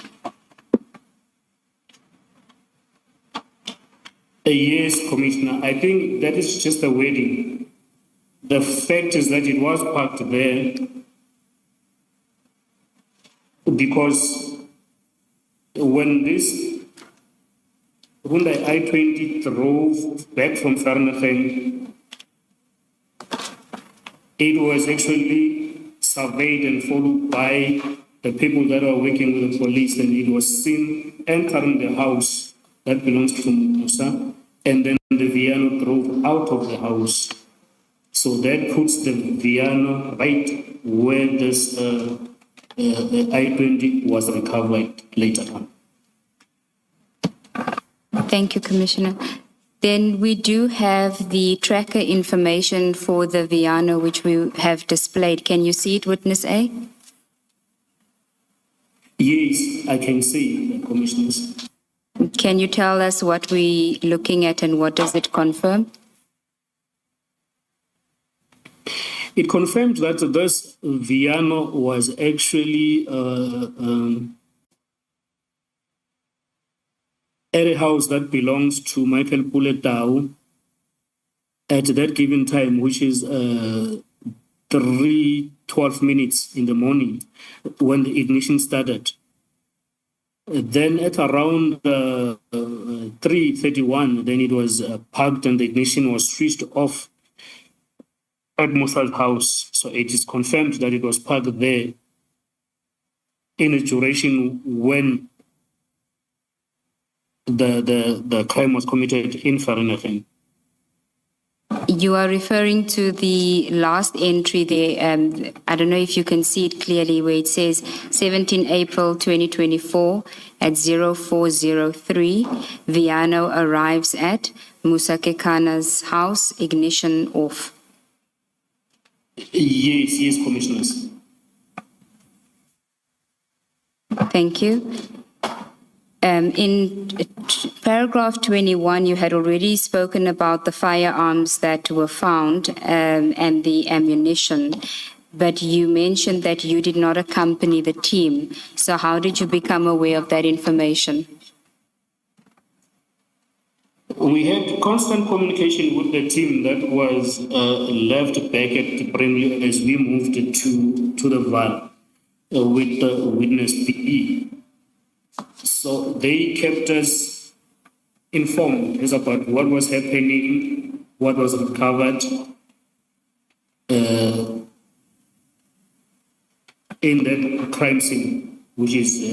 Yes, Commissioner. I think that is just a wording. The fact is that it was parked there because when this Hyundai i20 drove back from Vereeniging, it was actually surveyed and followed by the people that are working with the police, and it was seen entering the house that belongs to Musa. and then the Viano drove out of the house. So that puts the Viano right where this I-20 was recovered later on. Thank you, Commissioner. Then we do have the tracker information for the Viano, which we have displayed. Can you see it, Witness A? Yes, I can see, Commissioners. Can you tell us what we're looking at and what does it confirm? It confirmed that this Viano was actually at a house that belongs to Michael Puletau at that given time, which is 3:12 minutes in the morning when the ignition started. Then at around 3:31, then it was parked and the ignition was switched off at Musa's house. So it is confirmed that it was parked there in a duration when the crime was committed in Vereeniging. You are referring to the last entry there. I don't know if you can see it clearly where it says 17 April 2024 at 0403, Viano arrives at Musa Kekana's house, ignition off. Yes, Commissioners. Thank you. In paragraph 21, you had already spoken about the firearms that were found and the ammunition, but you mentioned that you did not accompany the team. So how did you become aware of that information? We had constant communication with the team that was left back at Brimley as we moved to the VAR with the witness PE. So they kept us informed as about what was happening, what was recovered in that crime scene, which is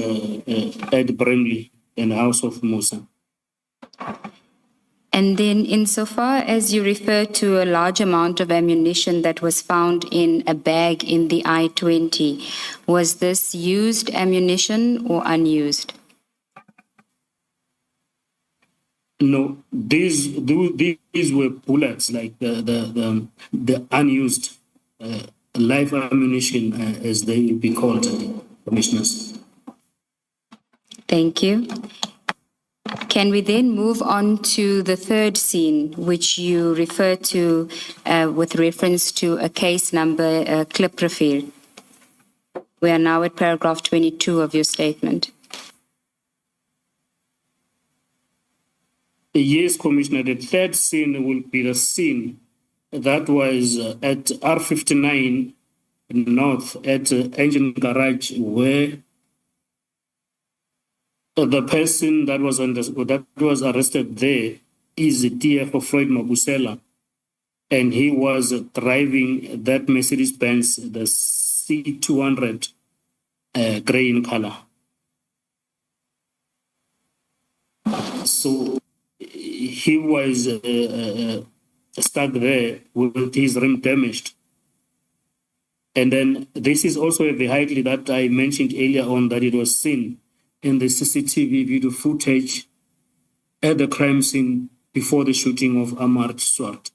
at Brimley and House of Musa. And then insofar as you refer to a large amount of ammunition that was found in a bag in the I-20, was this used ammunition or unused? No, these were bullets, like the unused live ammunition, as they would be called, Commissioners. Thank you. Can we then move on to the third scene, which you refer to with reference to a case number, Kliprefir? We are now at paragraph 22 of your statement. Yes, Commissioner, the third scene will be the scene that was at R59 North at Engine Garage, where the person that was arrested there is DFO Floyd Mabusela, and he was driving that Mercedes-Benz, the C200, gray in color. So he was stuck there with his rim damaged. And then this is also a vehicle that I mentioned earlier on, that it was seen in the CCTV video footage at the crime scene before the shooting of Armand Swart.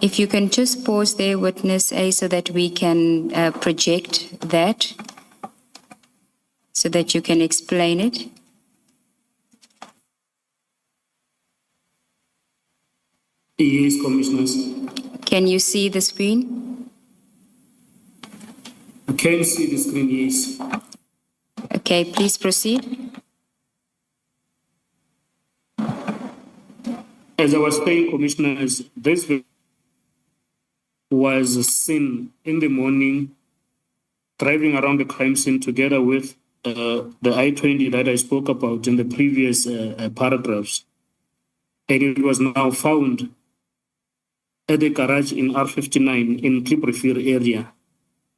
If you can just pause there, Witness A, so that we can project that, so that you can explain it. Yes, Commissioners. Can you see the screen? I can see the screen, yes. Okay, please proceed. As I was saying, Commissioners, this was seen in the morning driving around the crime scene together with the I-20 that I spoke about in the previous paragraphs. And it was now found at the garage in R59 in Kliprefir area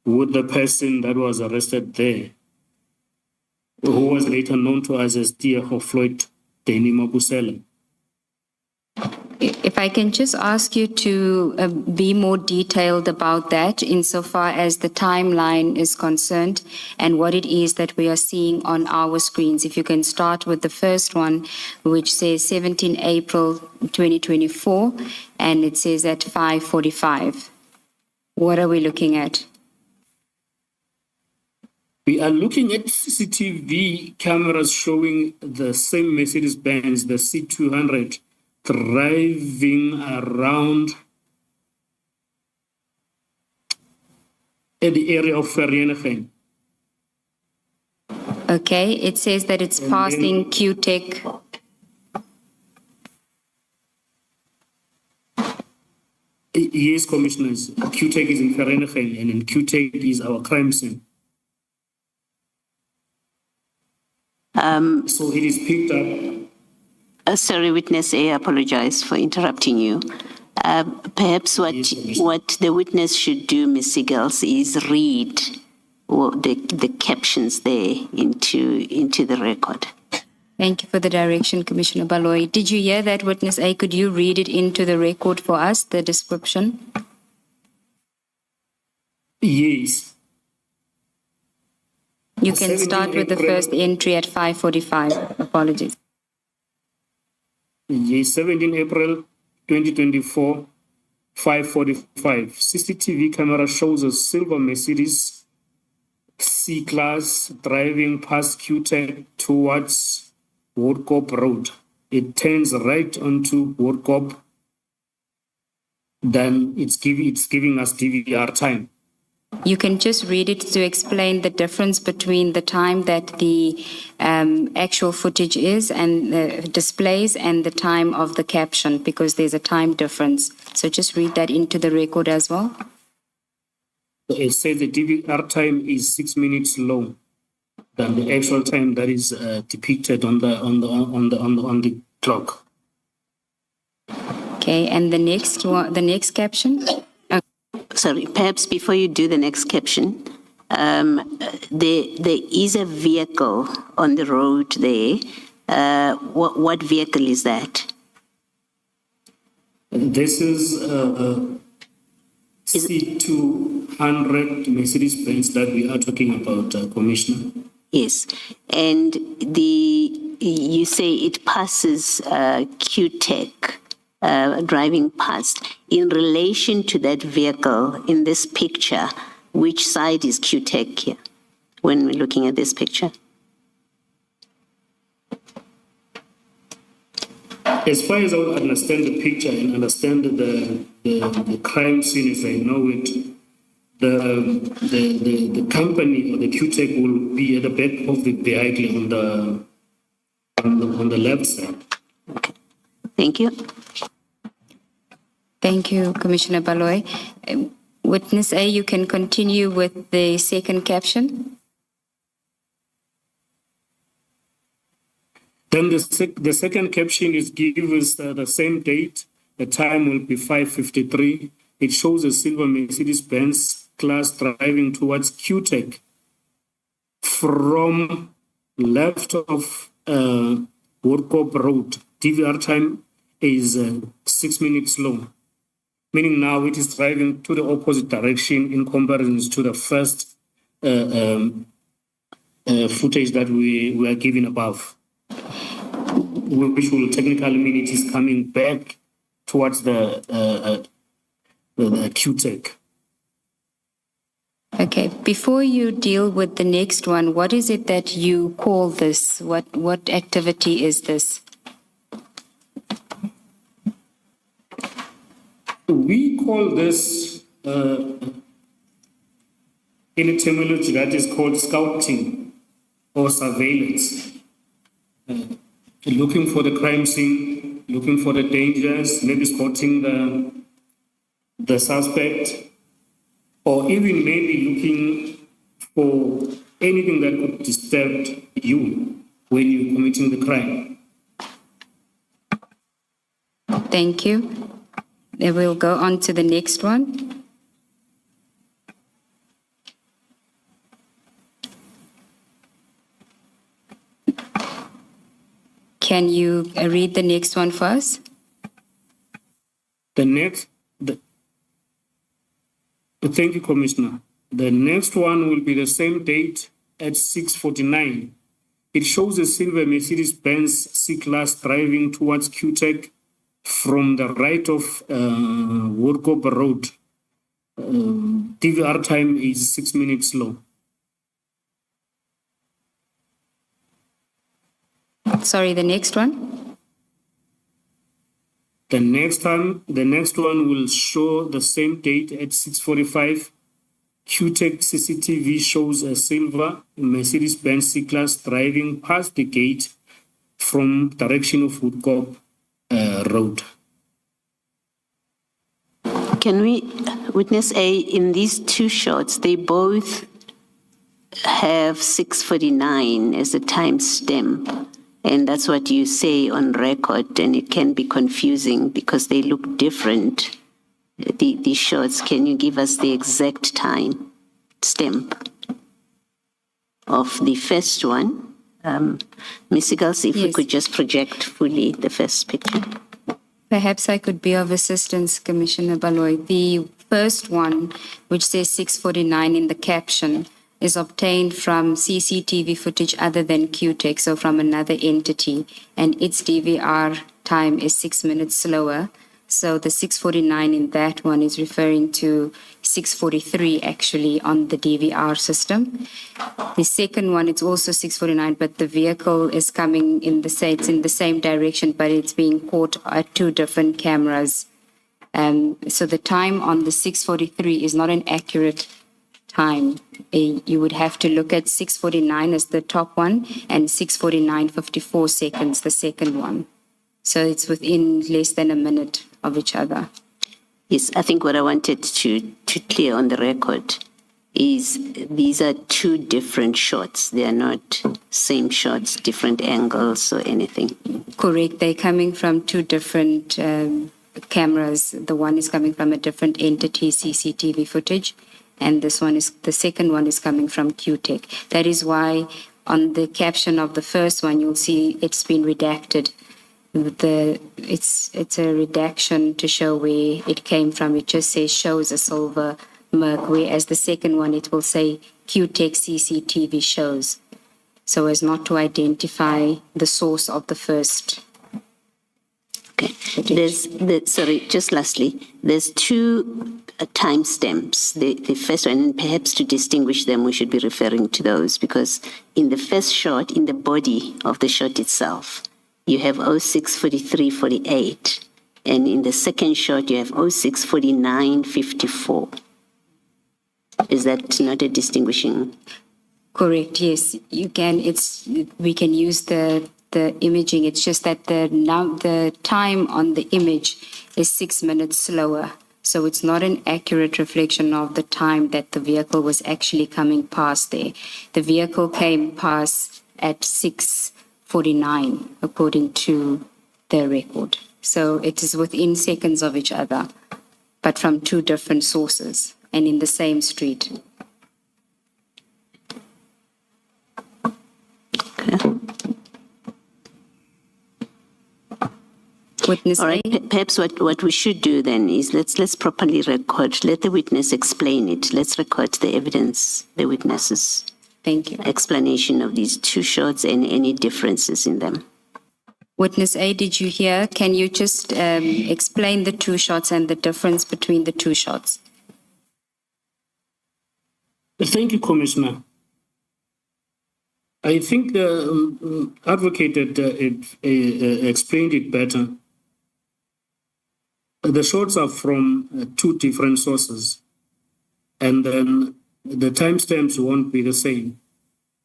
with the person that was arrested there, who was later known to us as DFO Floyd Mabusela. If I can just ask you to be more detailed about that insofar as the timeline is concerned and what it is that we are seeing on our screens. If you can start with the first one, which says 17 April 2024, and it says at 5:45. What are we looking at? We are looking at CCTV cameras showing the same Mercedes-Benz, the C200, driving around at the area of Vereeniging. Okay, it says that it's passing Q-Tech. Yes, commissioners. Q-Tech is in Vereeniging, and in Q-Tech is our crime scene. So it is picked up. Sorry, witness A, I apologize for interrupting you. Perhaps what the witness should do, Ms. Siegels, is read the captions there into the record. Thank you for the direction, Commissioner Baloyi. Did you hear that, Witness A? Could you read it into the record for us, the description? Yes. You can start with the first entry at 5:45. Apologies. Yes, 17 April 2024, 5:45. CCTV camera shows a silver Mercedes C-Class driving past Q-Tech towards Woodcop Road. It turns right onto Woodcop. Then it's giving us DVR time. You can just read it to explain the difference between the time that the actual footage is and displays and the time of the caption, because there's a time difference. So just read that into the record as well. It says the DVR time is 6 minutes long than the actual time that is depicted on the clock. Okay, and the next one, the next caption. Sorry, perhaps before you do the next caption, there is a vehicle on the road there. What vehicle is that? This is C200 Mercedes-Benz that we are talking about, Commissioner. Yes, and you say it passes Q-Tech. Driving past. In relation to that vehicle in this picture, which side is Q-Tech here when we're looking at this picture? As far as I understand the picture and understand the crime scene as I know it, the company or the Q-Tech will be at the back of the vehicle on the left side. Okay. Thank you. Thank you, Commissioner Baloyi. Witness A, you can continue with the second caption. Then the second caption is gives the same date. The time will be 5:53. It shows a silver Mercedes-Benz class driving towards Q-Tech from left of Woodcop Road. DVR time is 6 minutes long, meaning now it is driving to the opposite direction in comparison to the first footage that we were given above, which will technically mean it is coming back towards the Q-Tech. Okay, before you deal with the next one, what is it that you call this? What activity is this? We call this, in a terminology that is called scouting or surveillance. Looking for the crime scene, looking for the dangers, maybe spotting the suspect, or even maybe looking for anything that could disturb you when you're committing the crime. Thank you. Then we'll go on to the next one. Can you read the next one for us? Thank you, Commissioner. The next one will be the same date at 6:49. It shows a silver Mercedes-Benz C-Class driving towards QTech from the right of Woodcope Road. DVR time is 6 minutes slow. Sorry, the next one? The next one will show the same date at 6:45. QTech CCTV shows a silver Mercedes-Benz C-Class driving past the gate from direction of Woodcope Road. Can we, witness A, in these two shots, they both have 6:49 as a timestamp. And that's what you say on record, and it can be confusing because they look different. These shots, can you give us the exact time stamp of the first one? Ms. Eagles, if we Yes. could just project fully the first picture. Perhaps I could be of assistance, Commissioner Baloy. The first one, which says 6:49 in the caption, is obtained from CCTV footage other than QTech, so from another entity, and its DVR time is 6 minutes slower. So the 6:49 in that one is referring to 6:43 actually on the DVR system. The second one, it's also 6:49, but the vehicle is coming in it's in the same direction, but it's being caught at two different cameras. So the time on the 6:43 is not an accurate time. You would have to look at 6:49 as the top one and 6:49:54 seconds, the second one. So it's within less than a minute of each other. Yes, I think what I wanted to clear on the record is these are two different shots. They are not same shots, different angles or anything. Correct. They're coming from two different cameras. The one is coming from a different entity, CCTV footage, and the second one is coming from QTech. That is why on the caption of the first one, you'll see it's been redacted. It's a redaction to show where it came from. It just says shows a silver Merc, whereas the second one, it will say QTech CCTV shows, so as not to identify the source of the first. Okay. Just lastly, there's two timestamps. The first one, and perhaps to distinguish them, we should be referring to those, because in the first shot, in the body of the shot itself, you have 06:43:48, and in the second shot, you have 06:49:54. Is that not a distinguishing? Correct. Yes, you can. We can use the imaging. It's just that the time on the image is 6 minutes slower. So it's not an accurate reflection of the time that the vehicle was actually coming past there. The vehicle came past at 6:49, according to the record. So it is within seconds of each other, but from two different sources and in the same street. Okay. Witness All right. A. Perhaps what we should do then is let's properly record. Let the witness explain it. Let's record the evidence, the witnesses' Thank you. explanation of these two shots and any differences in them. Witness A, did you hear? Can you just explain the two shots and the difference between the two shots? Thank you, Commissioner. I think the advocate explained it better. The shots are from two different sources, and then the timestamps won't be the same.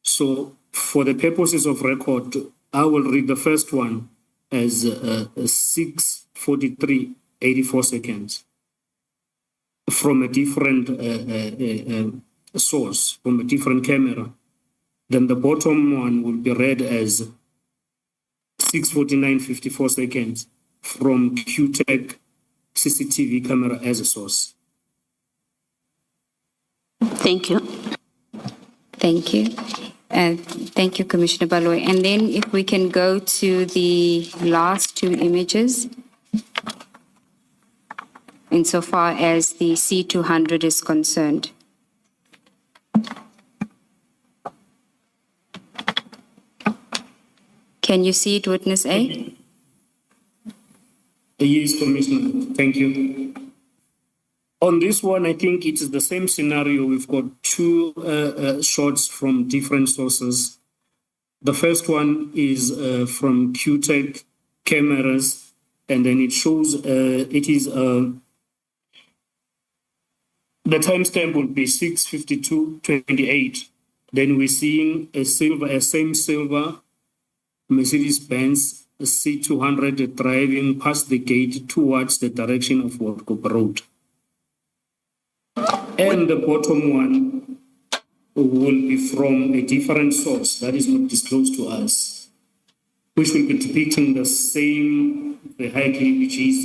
So for the purposes of record, I will read the first one as 6:43:84 seconds from a different source, from a different camera. Then the bottom one will be read as 6:49:54 seconds from QTech CCTV camera as a source. Thank you. Thank you. Thank you, Commissioner Baloy. And then if we can go to the last two images. insofar as the C200 is concerned? Can you see it, Witness A? Yes, Commissioner. Thank you. On this one, I think it is the same scenario. We've got two shots from different sources. The first one is from QTech cameras, and then it shows it is the timestamp would be 6:52:28. Then we're seeing a same silver Mercedes-Benz C200 driving past the gate towards the direction of Workup Road. And the bottom one will be from a different source that is not disclosed to us, which will be depicting the same vehicle, which is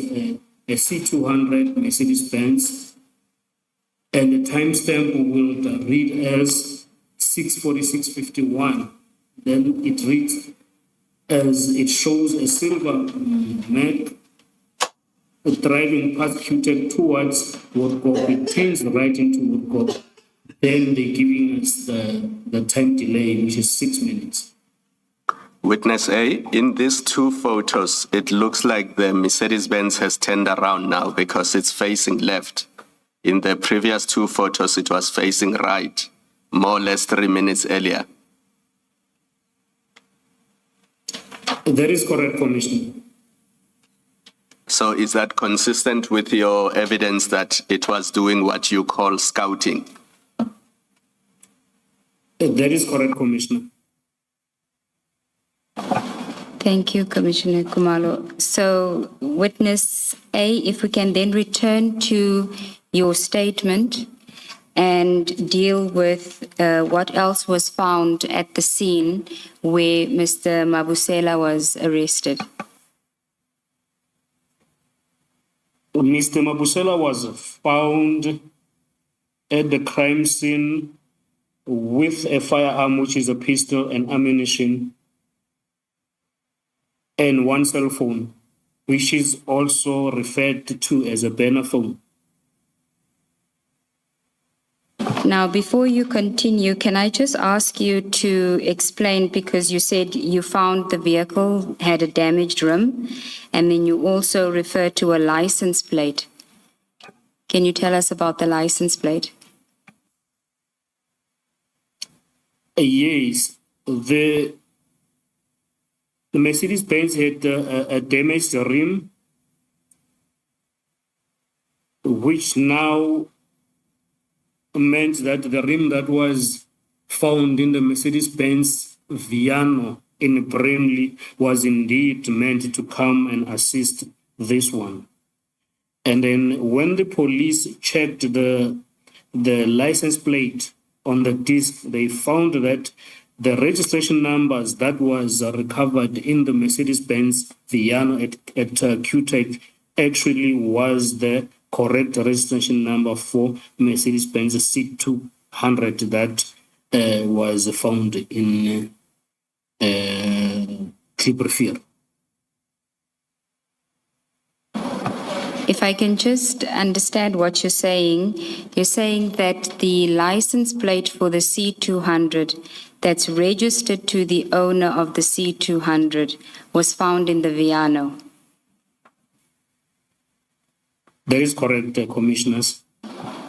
a C200 Mercedes-Benz, and the timestamp will read as 6:46:51. Then it reads as it shows a silver Mac driving past QTech towards Woodcock. It turns right into Woodcock. Then they're giving us the time delay, which is 6 minutes. Witness A, in these two photos, it looks like the Mercedes-Benz has turned around now because it's facing left. In the previous two photos, it was facing right, more or less 3 minutes earlier. That is correct, Commissioner. So is that consistent with your evidence that it was doing what you call scouting? That is correct, Commissioner. Thank you, Commissioner Kumalo. So, Witness A, if we can then return to your statement and deal with what else was found at the scene where Mr. Mabusela was arrested. Mr. Mabusela was found at the crime scene with a firearm, which is a pistol and ammunition, and one cell phone, which is also referred to as a burner phone. Now, before you continue, can I just ask you to explain, because you said you found the vehicle had a damaged rim, and then you also referred to a license plate. Can you tell us about the license plate? Yes, the Mercedes-Benz had a damaged rim, which now meant that the rim that was found in the Mercedes-Benz Viano in Brimley was indeed meant to come and assist this one. And then when the police checked the license plate on the disc, they found that the registration numbers that was recovered in the Mercedes-Benz Viano at QTech actually was the correct registration number for Mercedes-Benz C200 that was found in Clipperfield. If I can just understand what you're saying that the license plate for the C200 that's registered to the owner of the C200 was found in the Viano. That is correct, Commissioners.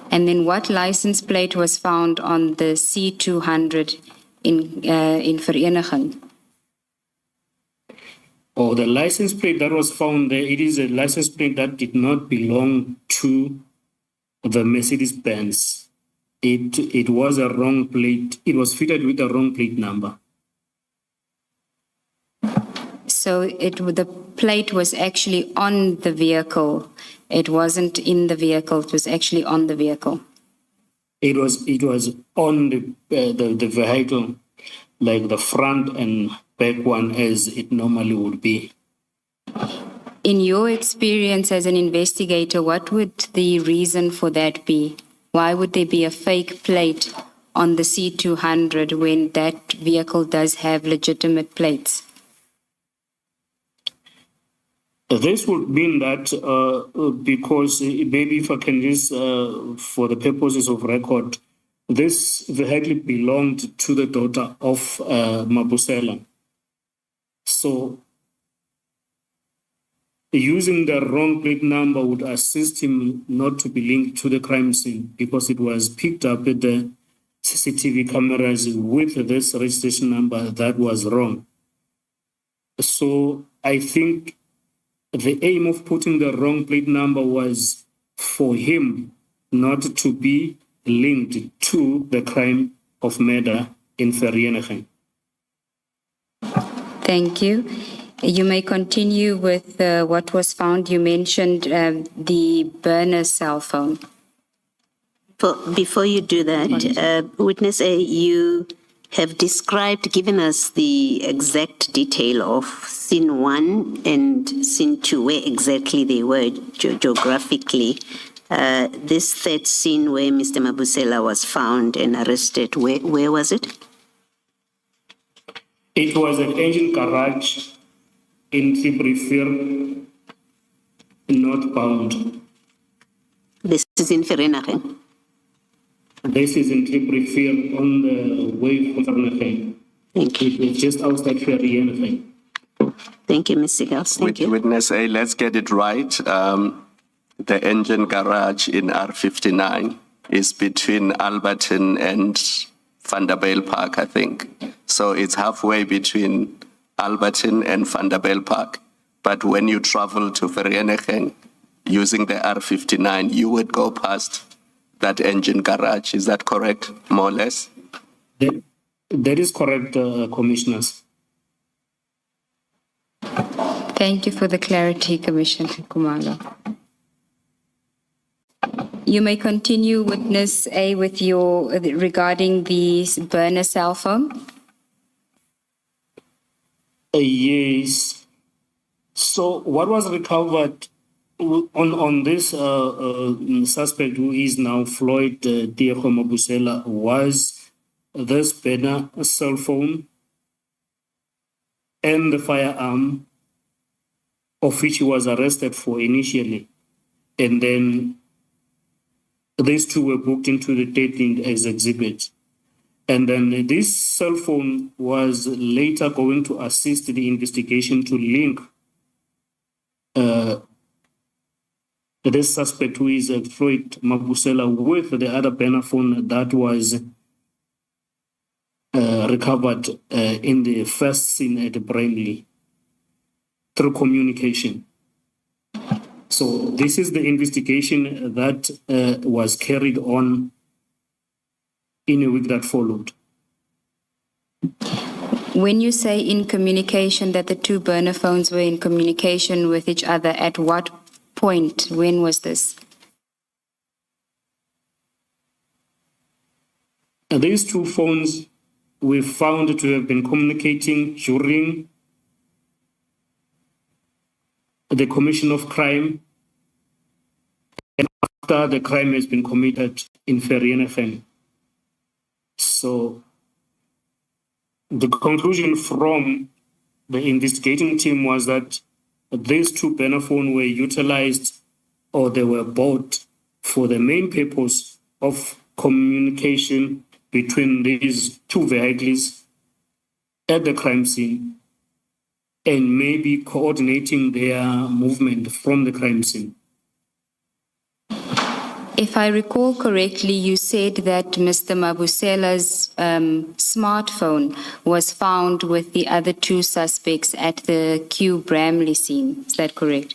And then what license plate was found on the C200 in Vereniging? Oh, the license plate that was found there, it is a license plate that did not belong to the Mercedes-Benz. It was a wrong plate. It was fitted with a wrong plate number. So the plate was actually on the vehicle. It wasn't in the vehicle. It was actually on the vehicle. It was on the vehicle, like the front and back one, as it normally would be. In your experience as an investigator, what would the reason for that be? Why would there be a fake plate on the C200 when that vehicle does have legitimate plates? This would mean that because maybe if I can just, for the purposes of record, this vehicle belonged to the daughter of Mabusela. So using the wrong plate number would assist him not to be linked to the crime scene because it was picked up at the CCTV cameras with this registration number that was wrong. So I think the aim of putting the wrong plate number was for him not to be linked to the crime of murder in Vereeniging. Thank you. You may continue with what was found. You mentioned the burner cell phone. Before you do that, Witness A, you have given us the exact detail of scene 1 and scene 2, where exactly they were geographically. This third scene where Mr. Mabusela was found and arrested, where was it? It was an engine garage in Tribrifir, northbound. This is in Vereeniging. This is in Tribrifir on the way from Vereeniging. Thank you. It's just outside Vereeniging. Thank you, Ms. Sigals. Thank you. Witness A, let's get it right. The engine garage in R59 is between Alberton and Vanderbilt Park, I think. So it's halfway between Alberton and Vanderbilt Park. But when you travel to Vereeniging using the R59, you would go past that engine garage. Is that correct, more or less? That is correct, Commissioners. Thank you for the clarity, Commissioner Khumalo. You may continue, Witness A, with your regarding the burner cell phone. Yes. So what was recovered on this suspect who is now Floyd Diego Mabusela was this burner cell phone and the firearm of which he was arrested for initially. And then these two were booked into the dating as exhibits. And then this cell phone was later going to assist the investigation to link this suspect who is Floyd Mabusela with the other burner phone that was recovered in the first scene at Brainley through communication. So this is the investigation that was carried on in a week that followed. When you say in communication that the two burner phones were in communication with each other, at what point? When was this? And these two phones were found to have been communicating during the commission of crime and after the crime has been committed in Vereeniging. So the conclusion from the investigating team was that these two burner phones were utilized or they were bought for the main purpose of communication between these two vehicles at the crime scene and maybe coordinating their movement from the crime scene. If I recall correctly, you said that Mr. Mabusela's smartphone was found with the other two suspects at the Q Bramley scene. Is that correct?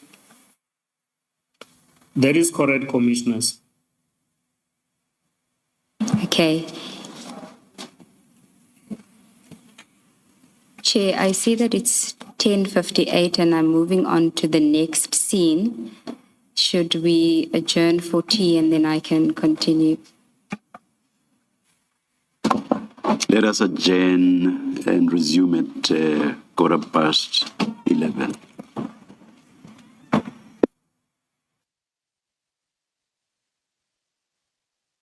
That is correct, Commissioners. Okay. Chair, I see that it's 10:58 and I'm moving on to the next scene. Should we adjourn for tea and then I can continue? Let us adjourn and resume at 11:15.